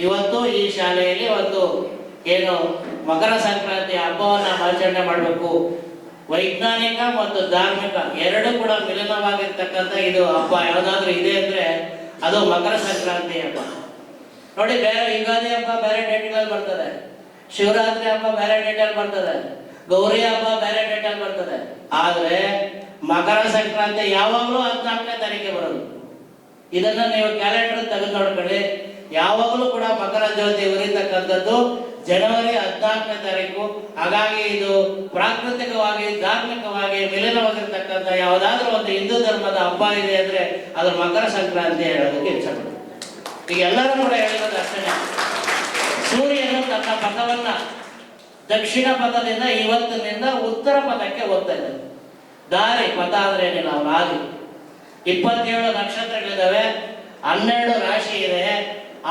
ಇವತ್ತು ಈ ಶಾಲೆಯಲ್ಲಿ ಒಂದು ಏನು ಮಕರ ಸಂಕ್ರಾಂತಿ ಹಬ್ಬವನ್ನ ಆಚರಣೆ ಮಾಡಬೇಕು. ವೈಜ್ಞಾನಿಕ ಮತ್ತು ಧಾರ್ಮಿಕ ಎರಡೂ ಕೂಡ ಮಿಲನವಾಗಿರ್ತಕ್ಕಂಥ ಇದು ಹಬ್ಬ ಯಾವುದಾದ್ರೂ ಇದೆ ಅಂದ್ರೆ ಅದು ಮಕರ ಸಂಕ್ರಾಂತಿ ಹಬ್ಬ. ನೋಡಿ, ಬೇರೆ ಯುಗಾದಿ ಹಬ್ಬ ಬೇರೆ ಡೇಟ್ಗಳಲ್ಲಿ ಬರ್ತದೆ, ಶಿವರಾತ್ರಿ ಹಬ್ಬ ಬೇರೆ ಡೇಟಲ್ಲಿ ಬರ್ತದೆ, ಗೌರಿ ಹಬ್ಬ ಬೇರೆ ಡೇಟಲ್ಲಿ ಬರ್ತದೆ. ಆದ್ರೆ ಮಕರ ಸಂಕ್ರಾಂತಿ ಯಾವಾಗಲೂ 14ನೇ ತಾರೀಕಿಗೆ ಬರೋದು. ಇದನ್ನ ನೀವು ಕ್ಯಾಲೆಂಡರ್ ತೆಗೆದು ನೋಡ್ಕೊಳ್ಳಿ. ಯಾವಾಗಲೂ ಕೂಡ ಮಕರ ಜ್ಯೋತಿ ಉರಿತಕ್ಕಂಥದ್ದು ಜನವರಿ 14ನೇ ತಾರೀಕು. ಹಾಗಾಗಿ ಇದು ಪ್ರಾಕೃತಿಕವಾಗಿ ಧಾರ್ಮಿಕವಾಗಿ ಮಿಲನವಾಗಿರ್ತಕ್ಕಂಥ ಯಾವುದಾದ್ರೂ ಒಂದು ಹಿಂದೂ ಧರ್ಮದ ಹಬ್ಬ ಇದೆ ಅಂದ್ರೆ ಅದು ಮಕರ ಸಂಕ್ರಾಂತಿ ಹೇಳೋದಕ್ಕೆ ಇಷ್ಟಪಡ್ತೀನಿ. ಈಗ ಎಲ್ಲರೂ ಕೂಡ ಹೇಳಿರೋದು ಅಷ್ಟೇ. ಸೂರ್ಯನು ತನ್ನ ಪಥವನ್ನ ದಕ್ಷಿಣ ಪಥದಿಂದ ಇವತ್ತಿನಿಂದ ಉತ್ತರ ಪಥಕ್ಕೆ ಹೋಗ್ತಾ ಇದ್ದಾನೆ. ದಾರಿ ಪಥ ಅಂದ್ರೆ ಏನಿಲ್ಲ, ಅವನ ಹಾದಿ. 27 ನಕ್ಷತ್ರಗಳಿದ್ದಾವೆ, 12 ರಾಶಿ ಇದೆ.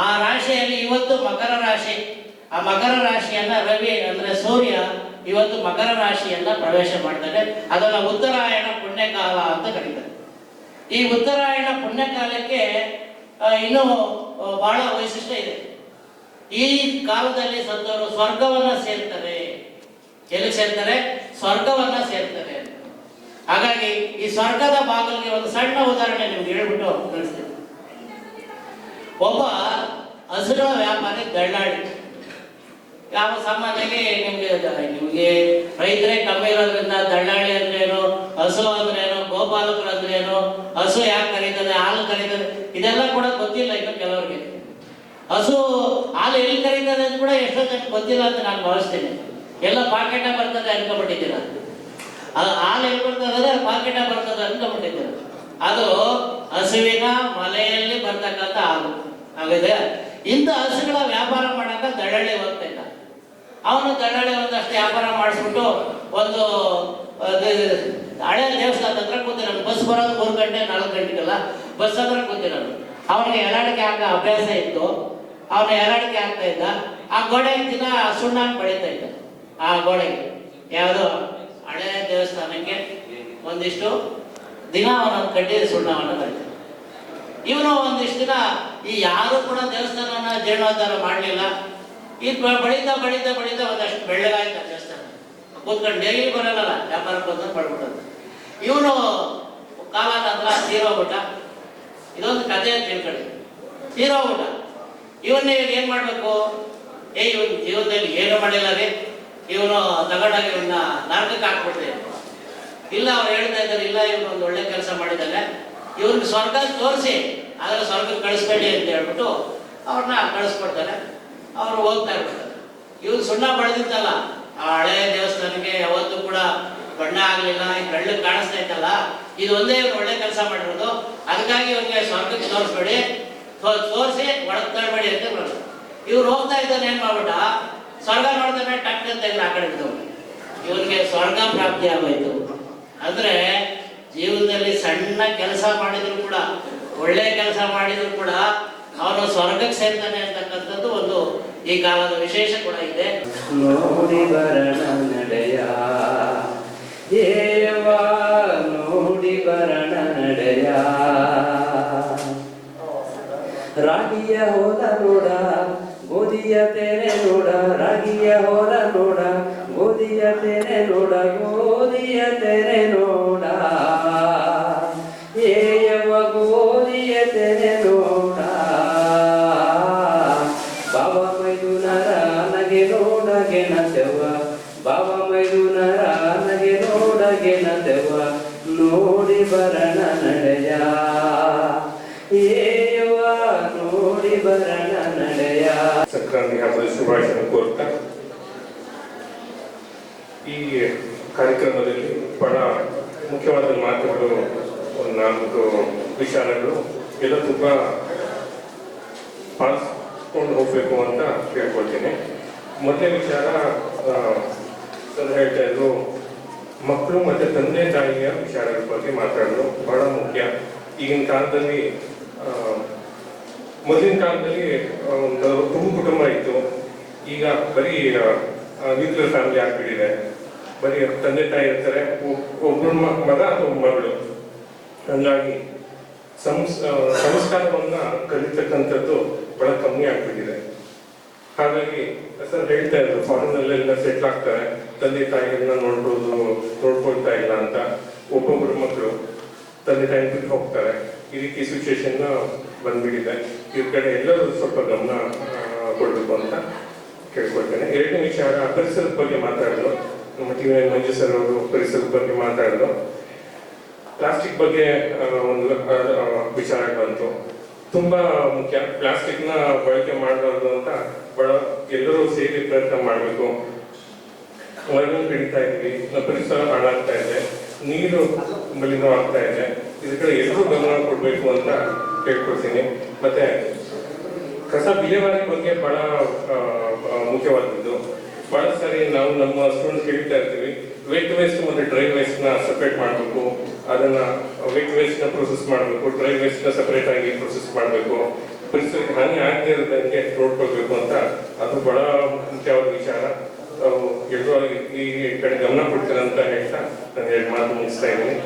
ಆ ರಾಶಿಯಲ್ಲಿ ಇವತ್ತು ಮಕರ ರಾಶಿ. ಆ ಮಕರ ರಾಶಿಯನ್ನ ರವಿ ಅಂದ್ರೆ ಸೂರ್ಯ ಇವತ್ತು ಮಕರ ರಾಶಿಯನ್ನ ಪ್ರವೇಶ ಮಾಡ್ತಾರೆ. ಅದನ್ನ ಉತ್ತರಾಯಣ ಪುಣ್ಯಕಾಲ ಅಂತ ಕರೀತಾರೆ. ಈ ಉತ್ತರಾಯಣ ಪುಣ್ಯಕಾಲಕ್ಕೆ ಇನ್ನೂ ಬಹಳ ವೈಶಿಷ್ಟ್ಯ ಇದೆ. ಈ ಕಾಲದಲ್ಲಿ ಸತ್ತವರು ಸ್ವರ್ಗವನ್ನ ಸೇರ್ತಾರೆ. ಎಲ್ಲಿ ಸೇರ್ತಾರೆ? ಸ್ವರ್ಗವನ್ನ ಸೇರ್ತಾರೆ. ಹಾಗಾಗಿ ಈ ಸ್ವರ್ಗದ ಬಾಗಿಲಿಗೆ ಒಂದು ಸಣ್ಣ ಉದಾಹರಣೆ ನಿಮ್ಗೆ ಹೇಳ್ಬಿಟ್ಟು ತಿಳಿಸ್ತೀನಿ. ಒಬ್ಬ ಹಸುಗಳ ವ್ಯಾಪಾರಿ ದಳ್ಳಾಳಿ. ಯಾವ ಸಾಮಾನ್ಯವಾಗಿ ನಿಮ್ಗೆ ರೈತರೇ ಕಮ್ಮಿ ಇರೋದ್ರಿಂದ ದಳ್ಳಾಳಿ ಅಂದ್ರೇನು, ಹಸು ಅಂದ್ರೇನು, ಗೋಪಾಲಕರು ಅಂದ್ರೇನು, ಹಸು ಯಾಕೆ ಕರೀತದೆ, ಹಾಲು ಕರೀತದೆ, ಇದೆಲ್ಲ ಕೂಡ ಗೊತ್ತಿಲ್ಲ ಇನ್ನು ಕೆಲವರಿಗೆ. ಹಸು ಹಾಲು ಎಲ್ಲಿ ಕರೀತದೆ ಅಂತ ಕೂಡ ಎಷ್ಟೋ ಜನ ಗೊತ್ತಿಲ್ಲ ಅಂತ ನಾನು ಭಾವಿಸ್ತೇನೆ. ಎಲ್ಲ ಪಾಕೆಟ ಬರ್ತದೆ ಅನ್ಕೊಂಡ್ಬಿಟ್ಟಿದ್ದೀರ. ಹಾಲು ಎಲ್ಲಿ ಬರ್ತದೆ, ಪಾಕೆಟ ಬರ್ತದೆ ಅನ್ಕೊಂಡ್ಬಿಟ್ಟಿದ್ದೀರ. ಅದು ಹಸುವಿನ ಮಲೆಯಲ್ಲಿ ಬರ್ತಕ್ಕಂಥ ಹಾಲು ಆಗಿದೆ. ಇಂಥ ಹಸುಗಳ ವ್ಯಾಪಾರ ಮಾಡಕ ದಳ್ಳಾಳಿ ಹೋಗ್ತಾ ಇದ್ದ. ಅವನು ದಳ್ಳಾಳಿ ಒಂದಷ್ಟು ವ್ಯಾಪಾರ ಮಾಡಿಸ್ಬಿಟ್ಟು ಒಂದು ಹಳೆ ದೇವಸ್ಥಾನದ ಹತ್ರ ಕೂತಿ ನಾನು ಬಸ್ ಬರೋದು 3 ಗಂಟೆ 4 ಗಂಟೆಗೆಲ್ಲ ಬಸ್ ಹತ್ರ ಕೂತಿ ನಾನು. ಅವನಿಗೆ ಎಲಾಡಿಕೆ ಹಾಕೋ ಅಭ್ಯಾಸ ಇತ್ತು, ಅವನ ಎಲಾಡಿಕೆ ಆಗ್ತಾ ಇದ್ದ. ಆ ಗೋಡೆಗೆ ದಿನ ಸುಣ್ಣ ಬಳಿತಾ ಇದ್ದ. ಆ ಗೋಡೆಗೆ ಯಾವುದೋ ಹಳೆ ದೇವಸ್ಥಾನಕ್ಕೆ ಒಂದಿಷ್ಟು ದಿನ ಅವನನ್ನು ಕಡ್ಡಿ ಸುಣ್ಣವನ್ನು ಬಳಿತ. ಇವನು ಒಂದಿಷ್ಟು ದಿನ ಈ ಯಾರು ಕೂಡ ದೇವಸ್ಥಾನವನ್ನ ಜೀರ್ಣೋದ್ಧಾರ ಮಾಡಲಿಲ್ಲ. ಇದು ಬಳಿತಾ ಬಳಿತಾ ಬಳಿತಾ ಒಂದಷ್ಟು ಬೆಳ್ಳಗಾಯ್ತು ಆ ದೇವಸ್ಥಾನ. ಕೂತ್ಕೊಂಡು ಡೈಲಿ ಬರಲ್ಲ, ವ್ಯಾಪಾರಕ್ಕೆ ಬಂದು ಮಾಡ್ಬಿಟ್ಟಂತ. ಇವನು ಕಾಲ ನಂತರ ತೀರೋಗ್ಬಿಟ್ಟ. ಇದೊಂದು ಕಥೆ ಅಂತ ತಿಳ್ಕೊಳ್ಳಿ. ತೀರೋಗ್ಬಿಟ್ಟ. ಇವನ್ನ ಇವಾಗ ಏನ್ ಮಾಡ್ಬೇಕು? ಇವನ್ ಜೀವನದಲ್ಲಿ ಏನು ಮಾಡಿಲ್ಲ ರೀ, ಇವನು ತಗೊಂಡಾಗ ಇವನ್ನ ನರಕಕ್ಕೆ ಹಾಕ್ಬಿಡ್ತೇವೆ. ಇಲ್ಲ, ಅವ್ರು ಹೇಳ್ತಾ ಇದ್ದಾರೆ, ಇಲ್ಲ ಇವನು ಒಂದು ಒಳ್ಳೆ ಕೆಲಸ ಮಾಡಿದ್ದಾನೆ, ಇವನ್ ಸ್ವರ್ಗ ತೋರಿಸಿ ಆದ್ರೆ ಸ್ವರ್ಗಕ್ಕೆ ಕಳಿಸ್ಬೇಡಿ ಅಂತ ಹೇಳ್ಬಿಟ್ಟು ಅವ್ರನ್ನ ಕಳಿಸ್ಕೊಡ್ತಾರೆ. ಅವ್ರು ಹೋಗ್ತಾ ಇರ್ತಾರೆ. ಇವ್ರು ಸುಣ್ಣ ಬಳೆದಿತ್ತಲ್ಲ ಆ ಹಳೆ ದೇವಸ್ಥಾನಕ್ಕೆ, ಯಾವತ್ತೂ ಕೂಡ ಬಣ್ಣ ಆಗ್ಲಿಲ್ಲ, ಬೆಳ್ಳಕ್ಕೆ ಕಾಣಿಸ್ತಾ ಇತ್ತಲ್ಲ, ಇದು ಒಂದೇ ಇವ್ರು ಒಳ್ಳೆ ಕೆಲಸ ಮಾಡಿರೋದು. ಅದಕ್ಕಾಗಿ ಇವ್ರಿಗೆ ಸ್ವರ್ಗಕ್ಕೆ ತೋರಿಸ್ಬೇಡಿ, ತೋರಿಸಿ ಒಳಗೆ ತರಬೇಡಿ ಅಂತ ಬರೋದು. ಇವ್ರು ಹೋಗ್ತಾ ಇದ್ದಾನೆ, ಏನ್ ಮಾಡ್ಬಿಟ್ಟ, ಸ್ವರ್ಗ ನೋಡ್ತಾನೆ, ಟಕ್ ಅಂತ ಇದ್ರೆ ಆ ಕಡೆ ಬಿದ್ದವ್ರು. ಇವನಿಗೆ ಸ್ವರ್ಗ ಪ್ರಾಪ್ತಿ ಆಗೋಯ್ತು. ಅಂದ್ರೆ ಜೀವನದಲ್ಲಿ ಸಣ್ಣ ಕೆಲಸ ಮಾಡಿದ್ರು ಕೂಡ, ಒಳ್ಳೆ ಕೆಲಸ ಮಾಡಿದ್ರು ಕೂಡ ಅವನು ಸ್ವರ್ಗಕ್ಕೆ ಸೇರ್ತಾನೆ ಅಂತಕ್ಕಂಥದ್ದು ಒಂದು ಈ ಕಾಲದ ವಿಶೇಷ ಕೂಡ ಇದೆ. ನೋಡಿ ಬರಣ ನಡೆಯ ಏವ ನೋಡಿ ಬರಣ ನಡೆಯ ರಾಗಿಯ ಹೋದ ನೋಡ ಗೋಧಿಯ ತೆನೆ ನೋಡ, ರಾಗಿಯ ಹೋದ ನೋಡ ಗೋಧಿಯ ತೆನೆ ನೋಡ, ಗೋಧಿಯ ತೆನೆ ನೋಡ ಏಯವ ಗೋಧಿಯ ತೆನೆ ನೋಡ. ಬಾಬಾ ಮೈದುನರ ನಗೆ ನೋಡಗೆ ನದೆವ, ಬಾಬಾ ಮೈದುನರ ನಗೆ ನೋಡಗೆ ನದೆವ, ನೋಡಿ ಬರಣ ನಡೆಯ ಏವ ನೋಡಿ ಬರಣ ನಡೆಯ. ಸಂಕ್ರಾಂತಿ ಹಬ್ಬದ ಶುಭಾಶಯ ಕೋರ್ತಾ ಈ ಕಾರ್ಯಕ್ರಮದಲ್ಲಿ ಬಹಳ ಮುಖ್ಯವಾದ ಮಾತುಗಳು, ಒಂದು 4 ವಿಚಾರಗಳು ಎಲ್ಲ ತುಂಬ ಪಾಲಿಸ್ಕೊಂಡು ಹೋಗಬೇಕು ಅಂತ ಕೇಳ್ಕೊಳ್ತೀನಿ. ಮೊದಲನೇ ವಿಚಾರ ಹೇಳ್ತಾ ಇದ್ರು, ಮಕ್ಕಳು ಮತ್ತು ತಂದೆ ತಾಯಿಯ ವಿಚಾರಗಳ ಬಗ್ಗೆ ಮಾತಾಡೋದು ಬಹಳ ಮುಖ್ಯ. ಈಗಿನ ಕಾಲದಲ್ಲಿ ಮೊದಲಿನ ಕಾಲದಲ್ಲಿ ಒಂದು ಕುಟುಂಬ ಇತ್ತು. ಈಗ ಬರೀ ನ್ಯೂಕ್ಲಿಯರ್ ಫ್ಯಾಮಿಲಿ ಆಗ್ಬಿಟ್ಟಿದೆ. ಬರೀ ತಂದೆ ತಾಯಿ ಇರ್ತಾರೆ, ಒಬ್ಬರು ಮಗ ಅಥವಾ ಮಗಳು. ಹಂಗಾಗಿ ಸಂಸ್ಕಾರವನ್ನ ಕಲಿತಕ್ಕಂಥದ್ದು ಬಹಳ ಕಮ್ಮಿ ಆಗ್ಬಿಟ್ಟಿದೆ. ಹಾಗಾಗಿ ಸರ್ ಹೇಳ್ತಾ ಇದ್ರು, ಫಾರಿನಲ್ಲೆಲ್ಲ ಸೆಟ್ಲ್ ಆಗ್ತಾರೆ, ತಂದೆ ತಾಯಿಗಳನ್ನ ನೋಡ್ಕೊಳ್ತಾ ಇಲ್ಲ ಅಂತ. ಒಬ್ಬೊಬ್ಬರು ಮಕ್ಕಳು ತಂದೆ ತಾಯಿ ಬಿಟ್ಟು ಹೋಗ್ತಾರೆ. ಈ ರೀತಿ ಸಿಚುವೇಶನ್ ಬಂದ್ಬಿಟ್ಟಿದೆ. ಇವ್ರ ಕಡೆ ಎಲ್ಲರೂ ಸ್ವಲ್ಪ ಗಮನ ಕೊಡಬೇಕು ಅಂತ ಕೇಳ್ಕೊಳ್ತೇನೆ. ಎರಡನೇ ವಿಚಾರ, ಪರಿಸರದ ಬಗ್ಗೆ ಮಾತಾಡಿದ್ರು. ನಮ್ಮ ಟಿ.ವಿ. ಮಂಜು ಸರ್ ಅವರು ಪರಿಸರದ ಬಗ್ಗೆ ಮಾತಾಡಿದ್ರು. ಪ್ಲಾಸ್ಟಿಕ್ ಬಗ್ಗೆ ಒಂದು ವಿಚಾರ ಬಂತು, ತುಂಬಾ ಮುಖ್ಯ. ಪ್ಲಾಸ್ಟಿಕ್ನ ಬಳಕೆ ಮಾಡಬಾರ್ದು ಅಂತ ಎಲ್ಲರೂ ಸೇರಿ ಪ್ರಯತ್ನ ಮಾಡಬೇಕು. ಮರಗಳು ಕಡಿತಾ ಇದ್ವಿ, ಪರಿಸರ ಹಾಳಾಗ್ತಾ ಇದೆ, ನೀರು ಮಲಿನವಾಗ್ತಾ ಇದೆ. ಇದ್ರ ಕಡೆ ಎಲ್ಲರೂ ಗಮನ ಕೊಡಬೇಕು ಅಂತ ಕೇಳ್ಕೊಳ್ತೀನಿ. ಮತ್ತೆ ಕಸ ವಿಲೇವಾರಿ ಬಗ್ಗೆ ಬಹಳ ಮುಖ್ಯವಾದದ್ದು. ಬಹಳ ಸಾರಿ ನಾವು ನಮ್ಮ ಸ್ಟೂಡೆಂಟ್ಸ್ ಹೇಳ್ತಾ ಇರ್ತೀವಿ, ವೆಟ್ ವೇಸ್ಟ್ ಮತ್ತು ಡ್ರೈ ವೇಸ್ಟ್ನ ಸಪ್ರೇಟ್ ಮಾಡಬೇಕು. ಅದನ್ನ ವೆಟ್ ವೇಸ್ಟ್ನ ಪ್ರೊಸೆಸ್ ಮಾಡಬೇಕು, ಡ್ರೈ ವೇಸ್ಟ್ನ ಸಪ್ರೇಟ್ ಆಗಿ ಪ್ರೊಸೆಸ್ ಮಾಡಬೇಕು. ಪರಿಸರಕ್ಕೆ ಹಾನಿ ಆಗದೆ ಇರೋದಂಗೆ ನೋಡ್ಕೊಳ್ಬೇಕು ಅಂತ ಅದು ಬಹಳ ಮುಖ್ಯವಾದ ವಿಚಾರ. ಎಲ್ಲರೂ ಈ ಕಡೆ ಗಮನ ಕೊಡ್ತಾರೆ ಅಂತ ಹೇಳ್ತಾ ನಾನು 2 ಮಾತು ಮುಗಿಸ್ತಾ ಇದ್ದೀನಿ.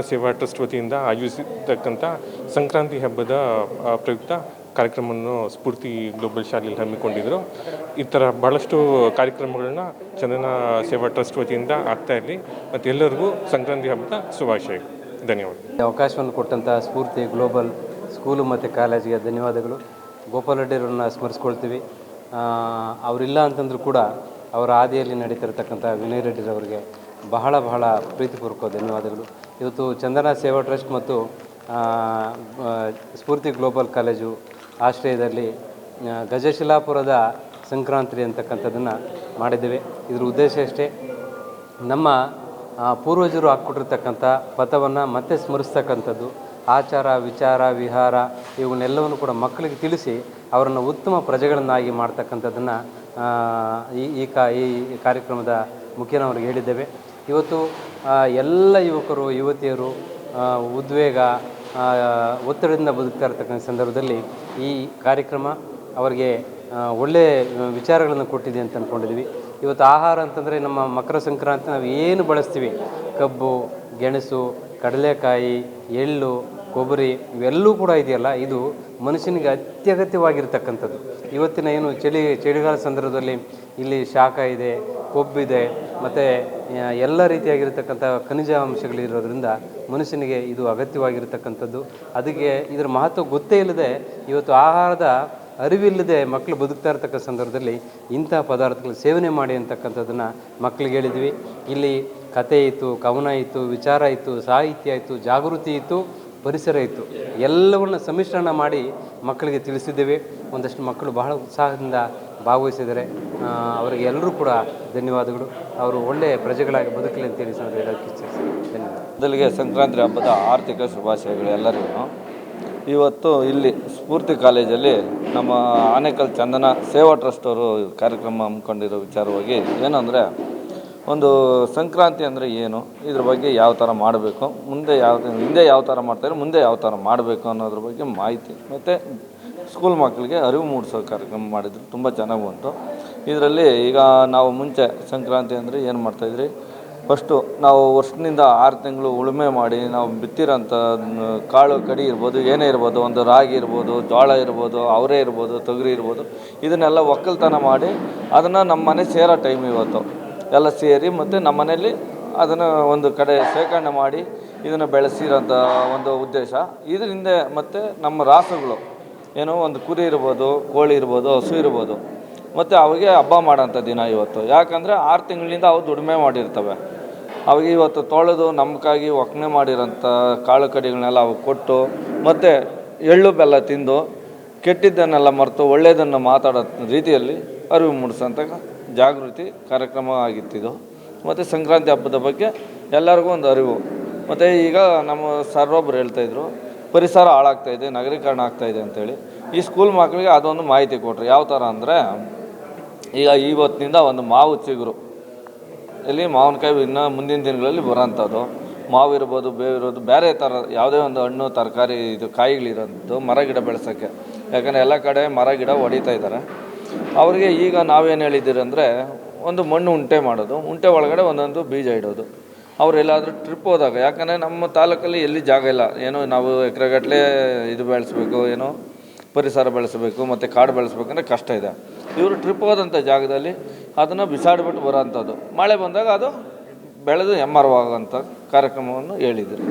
ಸೇವಾ ಟ್ರಸ್ಟ್ ವತಿಯಿಂದ ಆಯೋಜಿಸಿರ್ತಕ್ಕಂಥ ಸಂಕ್ರಾಂತಿ ಹಬ್ಬದ ಪ್ರಯುಕ್ತ ಕಾರ್ಯಕ್ರಮವನ್ನು ಸ್ಫೂರ್ತಿ ಗ್ಲೋಬಲ್ ಶಾಲೆಯಲ್ಲಿ ಹಮ್ಮಿಕೊಂಡಿದ್ದರು. ಈ ಥರ ಭಾಳಷ್ಟು ಕಾರ್ಯಕ್ರಮಗಳನ್ನ ಚಂದನ ಸೇವಾ ಟ್ರಸ್ಟ್ ವತಿಯಿಂದ ಆಗ್ತಾ ಇರಲಿ ಮತ್ತು ಎಲ್ಲರಿಗೂ ಸಂಕ್ರಾಂತಿ ಹಬ್ಬದ ಶುಭಾಶಯ. ಧನ್ಯವಾದ. ಅವಕಾಶವನ್ನು ಕೊಟ್ಟಂಥ ಸ್ಫೂರ್ತಿ ಗ್ಲೋಬಲ್ ಸ್ಕೂಲು ಮತ್ತು ಕಾಲೇಜಿಗೆ ಧನ್ಯವಾದಗಳು. ಗೋಪಾಲ್ ರೆಡ್ಡಿಯವರನ್ನ ಸ್ಮರಿಸ್ಕೊಳ್ತೀವಿ. ಅವರಿಲ್ಲ ಅಂತಂದರೂ ಕೂಡ ಅವರ ಹಾದಿಯಲ್ಲಿ ನಡೀತಿರ್ತಕ್ಕಂಥ ವಿನಯ್ ರೆಡ್ಡಿರವರಿಗೆ ಬಹಳ ಬಹಳ ಪ್ರೀತಿಪೂರ್ವಕ ಧನ್ಯವಾದಗಳು. ಇವತ್ತು ಚಂದನ ಸೇವಾ ಟ್ರಸ್ಟ್ ಮತ್ತು ಸ್ಫೂರ್ತಿ ಗ್ಲೋಬಲ್ ಕಾಲೇಜು ಆಶ್ರಯದಲ್ಲಿ ಗಜಶಿಲಾಪುರದ ಸಂಕ್ರಾಂತಿ ಅಂತಕ್ಕಂಥದ್ದನ್ನು ಮಾಡಿದ್ದೇವೆ. ಇದರ ಉದ್ದೇಶ ಅಷ್ಟೇ, ನಮ್ಮ ಪೂರ್ವಜರು ಹಾಕ್ಕೊಟ್ಟಿರ್ತಕ್ಕಂಥ ಪಥವನ್ನು ಮತ್ತೆ ಸ್ಮರಿಸ್ತಕ್ಕಂಥದ್ದು, ಆಚಾರ ವಿಚಾರ ವಿಹಾರ ಇವುಗಳನ್ನೆಲ್ಲವನ್ನು ಕೂಡ ಮಕ್ಕಳಿಗೆ ತಿಳಿಸಿ ಅವರನ್ನು ಉತ್ತಮ ಪ್ರಜೆಗಳನ್ನಾಗಿ ಮಾಡ್ತಕ್ಕಂಥದ್ದನ್ನು ಈ ಕಾರ್ಯಕ್ರಮದ ಮುಖೇನ ಅವ್ರಿಗೆ ಹೇಳಿದ್ದೇವೆ. ಇವತ್ತು ಎಲ್ಲ ಯುವಕರು ಯುವತಿಯರು ಉದ್ವೇಗ ಒತ್ತಡದಿಂದ ಬದುಕ್ತಾ ಇರತಕ್ಕಂಥ ಸಂದರ್ಭದಲ್ಲಿ ಈ ಕಾರ್ಯಕ್ರಮ ಅವರಿಗೆ ಒಳ್ಳೆಯ ವಿಚಾರಗಳನ್ನು ಕೊಟ್ಟಿದೆ ಅಂತ ಅಂದ್ಕೊಂಡಿದ್ವಿ. ಇವತ್ತು ಆಹಾರ ಅಂತಂದರೆ ನಮ್ಮ ಮಕರ ಸಂಕ್ರಾಂತಿ ನಾವು ಏನು ಬಳಸ್ತೀವಿ, ಕಬ್ಬು, ಗೆಣಸು, ಕಡಲೆಕಾಯಿ, ಎಳ್ಳು, ಕೊಬ್ಬರಿ ಇವೆಲ್ಲವೂ ಕೂಡ ಇದೆಯಲ್ಲ, ಇದು ಮನುಷ್ಯನಿಗೆ ಅತ್ಯಗತ್ಯವಾಗಿರ್ತಕ್ಕಂಥದ್ದು. ಇವತ್ತಿನ ಏನು ಚಳಿಗಾಲ ಸಂದರ್ಭದಲ್ಲಿ ಇಲ್ಲಿ ಶಾಖ ಇದೆ, ಕೊಬ್ಬಿದೆ, ಮತ್ತು ಎಲ್ಲ ರೀತಿಯಾಗಿರ್ತಕ್ಕಂಥ ಖನಿಜಾಂಶಗಳಿರೋದ್ರಿಂದ ಮನುಷ್ಯನಿಗೆ ಇದು ಅಗತ್ಯವಾಗಿರ್ತಕ್ಕಂಥದ್ದು. ಅದಕ್ಕೆ ಇದರ ಮಹತ್ವ ಗೊತ್ತೇ ಇಲ್ಲದೆ ಇವತ್ತು ಆಹಾರದ ಅರಿವಿಲ್ಲದೆ ಮಕ್ಕಳು ಬದುಕ್ತಾ ಇರ್ತಕ್ಕಂಥ ಸಂದರ್ಭದಲ್ಲಿ ಇಂಥ ಪದಾರ್ಥಗಳು ಸೇವನೆ ಮಾಡಿ ಅಂತಕ್ಕಂಥದ್ದನ್ನು ಮಕ್ಕಳಿಗೆ ಹೇಳಿದ್ವಿ. ಇಲ್ಲಿ ಕಥೆ ಇತ್ತು, ಕವನ ಇತ್ತು, ವಿಚಾರ ಇತ್ತು, ಸಾಹಿತ್ಯ ಇತ್ತು, ಜಾಗೃತಿ ಇತ್ತು, ಪರಿಸರ ಇತ್ತು, ಎಲ್ಲವನ್ನ ಸಮ್ಮಿಶ್ರಣ ಮಾಡಿ ಮಕ್ಕಳಿಗೆ ತಿಳಿಸಿದ್ದೇವೆ. ಒಂದಷ್ಟು ಮಕ್ಕಳು ಬಹಳ ಉತ್ಸಾಹದಿಂದ ಭಾಗವಹಿಸಿದ್ದಾರೆ. ಅವರಿಗೆ ಎಲ್ಲರೂ ಕೂಡ ಧನ್ಯವಾದಗಳು. ಅವರು ಒಳ್ಳೆಯ ಪ್ರಜೆಗಳಾಗಿ ಬದುಕಲಿ ಅಂತೇಳಿ ಹೇಳೋಕ್ಕೆ ಇಚ್ಛಿಸ್ತೀನಿ. ಧನ್ಯವಾದ. ಮೊದಲಿಗೆ ಸಂಕ್ರಾಂತಿ ಹಬ್ಬದ ಆರ್ಥಿಕ ಶುಭಾಶಯಗಳು ಎಲ್ಲರಿಗೂ. ಇವತ್ತು ಇಲ್ಲಿ ಸ್ಫೂರ್ತಿ ಕಾಲೇಜಲ್ಲಿ ನಮ್ಮ ಆನೇಕಲ್ ಚಂದನ ಸೇವಾ ಟ್ರಸ್ಟ್ ಅವರು ಕಾರ್ಯಕ್ರಮ ಹಮ್ಮಿಕೊಂಡಿರೋ ವಿಚಾರವಾಗಿ ಏನಂದರೆ, ಒಂದು ಸಂಕ್ರಾಂತಿ ಅಂದರೆ ಏನು, ಇದ್ರ ಬಗ್ಗೆ ಯಾವ ಥರ ಮಾಡಬೇಕು, ಹಿಂದೆ ಯಾವ ಥರ ಮಾಡ್ತಾರೆ, ಮುಂದೆ ಯಾವ ಥರ ಮಾಡಬೇಕು ಅನ್ನೋದ್ರ ಬಗ್ಗೆ ಮಾಹಿತಿ ಮತ್ತು ಸ್ಕೂಲ್ ಮಕ್ಕಳಿಗೆ ಅರಿವು ಮೂಡಿಸೋ ಕಾರ್ಯಕ್ರಮ ಮಾಡಿದ್ರು. ತುಂಬ ಚೆನ್ನಾಗಿ ಬಂತು. ಇದರಲ್ಲಿ ಈಗ ನಾವು ಮುಂಚೆ ಸಂಕ್ರಾಂತಿ ಅಂದರೆ ಏನು ಮಾಡ್ತಾಯಿದ್ರಿ, ಫಸ್ಟು ನಾವು ವರ್ಷದಿಂದ 6 ತಿಂಗಳು ಉಳುಮೆ ಮಾಡಿ ನಾವು ಬಿತ್ತಿರೋಂಥ ಕಾಳು ಕಡಿ ಇರ್ಬೋದು, ಏನೇ ಇರ್ಬೋದು, ಒಂದು ರಾಗಿ ಇರ್ಬೋದು, ಜೋಳ ಇರ್ಬೋದು, ಅವರೇ ಇರ್ಬೋದು, ತೊಗರಿ ಇರ್ಬೋದು, ಇದನ್ನೆಲ್ಲ ಒಕ್ಕಲ್ತನ ಮಾಡಿ ಅದನ್ನು ನಮ್ಮ ಮನೆ ಸೇರೋ ಟೈಮ್ ಇವತ್ತು ಎಲ್ಲ ಸೇರಿ ಮತ್ತು ನಮ್ಮ ಮನೇಲಿ ಅದನ್ನು ಒಂದು ಕಡೆ ಶೇಖರಣೆ ಮಾಡಿ ಇದನ್ನು ಬೆಳೆಸಿರೋಂಥ ಒಂದು ಉದ್ದೇಶ. ಇದರಿಂದ ಮತ್ತು ನಮ್ಮ ರಾಸುಗಳು ಏನೋ ಒಂದು ಕುರಿ ಇರ್ಬೋದು, ಕೋಳಿ ಇರ್ಬೋದು, ಹಸು ಇರ್ಬೋದು, ಮತ್ತು ಅವಾಗೆ ಹಬ್ಬ ಮಾಡೋಂಥ ದಿನ ಇವತ್ತು. ಯಾಕಂದರೆ 6 ತಿಂಗಳಿಂದ ಅವು ದುಡಿಮೆ ಮಾಡಿರ್ತವೆ. ಅವಾಗ ಇವತ್ತು ತೊಳೆದು ನಮಗಾಗಿ ಒಕ್ಕಣೆ ಮಾಡಿರೋಂಥ ಕಾಳು ಕಡಿಗಳನ್ನೆಲ್ಲ ಅವು ಕೊಟ್ಟು ಮತ್ತು ಎಳ್ಳು ಬೆಲ್ಲ ತಿಂದು ಕೆಟ್ಟಿದ್ದನ್ನೆಲ್ಲ ಮರೆತು ಒಳ್ಳೆಯದನ್ನು ಮಾತಾಡೋ ರೀತಿಯಲ್ಲಿ ಅರಿವು ಮೂಡಿಸೋಂಥ ಜಾಗೃತಿ ಕಾರ್ಯಕ್ರಮ ಆಗಿತ್ತಿದ್ದು. ಮತ್ತು ಸಂಕ್ರಾಂತಿ ಹಬ್ಬದ ಬಗ್ಗೆ ಎಲ್ಲರಿಗೂ ಒಂದು ಅರಿವು. ಮತ್ತು ಈಗ ನಮ್ಮ ಸರ್ವೊಬ್ಬರು ಹೇಳ್ತಾಯಿದ್ರು, ಪರಿಸರ ಹಾಳಾಗ್ತಾಯಿದೆ, ನಗರೀಕರಣ ಆಗ್ತಾಯಿದೆ ಅಂಥೇಳಿ. ಈ ಸ್ಕೂಲ್ ಮಕ್ಕಳಿಗೆ ಅದೊಂದು ಮಾಹಿತಿ ಕೊಟ್ಟರು. ಯಾವ ಥರ ಅಂದರೆ, ಈಗ ಇವತ್ತಿನಿಂದ ಒಂದು ಮಾವು ಚಿಗುರು ಇಲ್ಲಿ ಮಾವಿನಕಾಯಿ ಇನ್ನು ಮುಂದಿನ ದಿನಗಳಲ್ಲಿ ಬರೋಂಥದ್ದು, ಮಾವು ಇರ್ಬೋದು, ಬೇವು ಇರ್ಬೋದು, ಬೇರೆ ಥರ ಯಾವುದೇ ಒಂದು ಹಣ್ಣು ತರಕಾರಿ ಇದು ಕಾಯಿಗಳಿರೋಂಥದ್ದು ಮರ ಗಿಡ ಬೆಳೆಸೋಕ್ಕೆ. ಯಾಕಂದರೆ ಎಲ್ಲ ಕಡೆ ಮರ ಗಿಡ ಹೊಡಿತಾ ಇದ್ದಾರೆ. ಅವರಿಗೆ ಈಗ ನಾವೇನು ಹೇಳಿದ್ದೀರಿ ಅಂದರೆ, ಒಂದು ಮಣ್ಣು ಉಂಟೆ ಮಾಡೋದು, ಉಂಟೆ ಒಳಗಡೆ ಒಂದೊಂದು ಬೀಜ ಇಡೋದು. ಅವರೆಲ್ಲಾದರೂ ಟ್ರಿಪ್ ಹೋದಾಗ, ಯಾಕಂದರೆ ನಮ್ಮ ತಾಲೂಕಲ್ಲಿ ಎಲ್ಲಿ ಜಾಗ ಇಲ್ಲ, ಏನೋ ನಾವು ಎಕರೆಗಟ್ಟಲೆ ಇದು ಬೆಳೆಸಬೇಕು, ಏನೋ ಪರಿಸರ ಬೆಳೆಸಬೇಕು ಮತ್ತು ಕಾಡು ಬೆಳೆಸ್ಬೇಕಂದ್ರೆ ಕಷ್ಟ ಇದೆ. ಇವರು ಟ್ರಿಪ್ ಹೋದಂಥ ಜಾಗದಲ್ಲಿ ಅದನ್ನು ಬಿಸಾಡಿಬಿಟ್ಟು ಬರೋವಂಥದ್ದು, ಮಳೆ ಬಂದಾಗ ಅದು ಬೆಳೆದು ಎಮ್ಮರವಾಗುವಂಥ ಕಾರ್ಯಕ್ರಮವನ್ನು ಹೇಳಿದರು.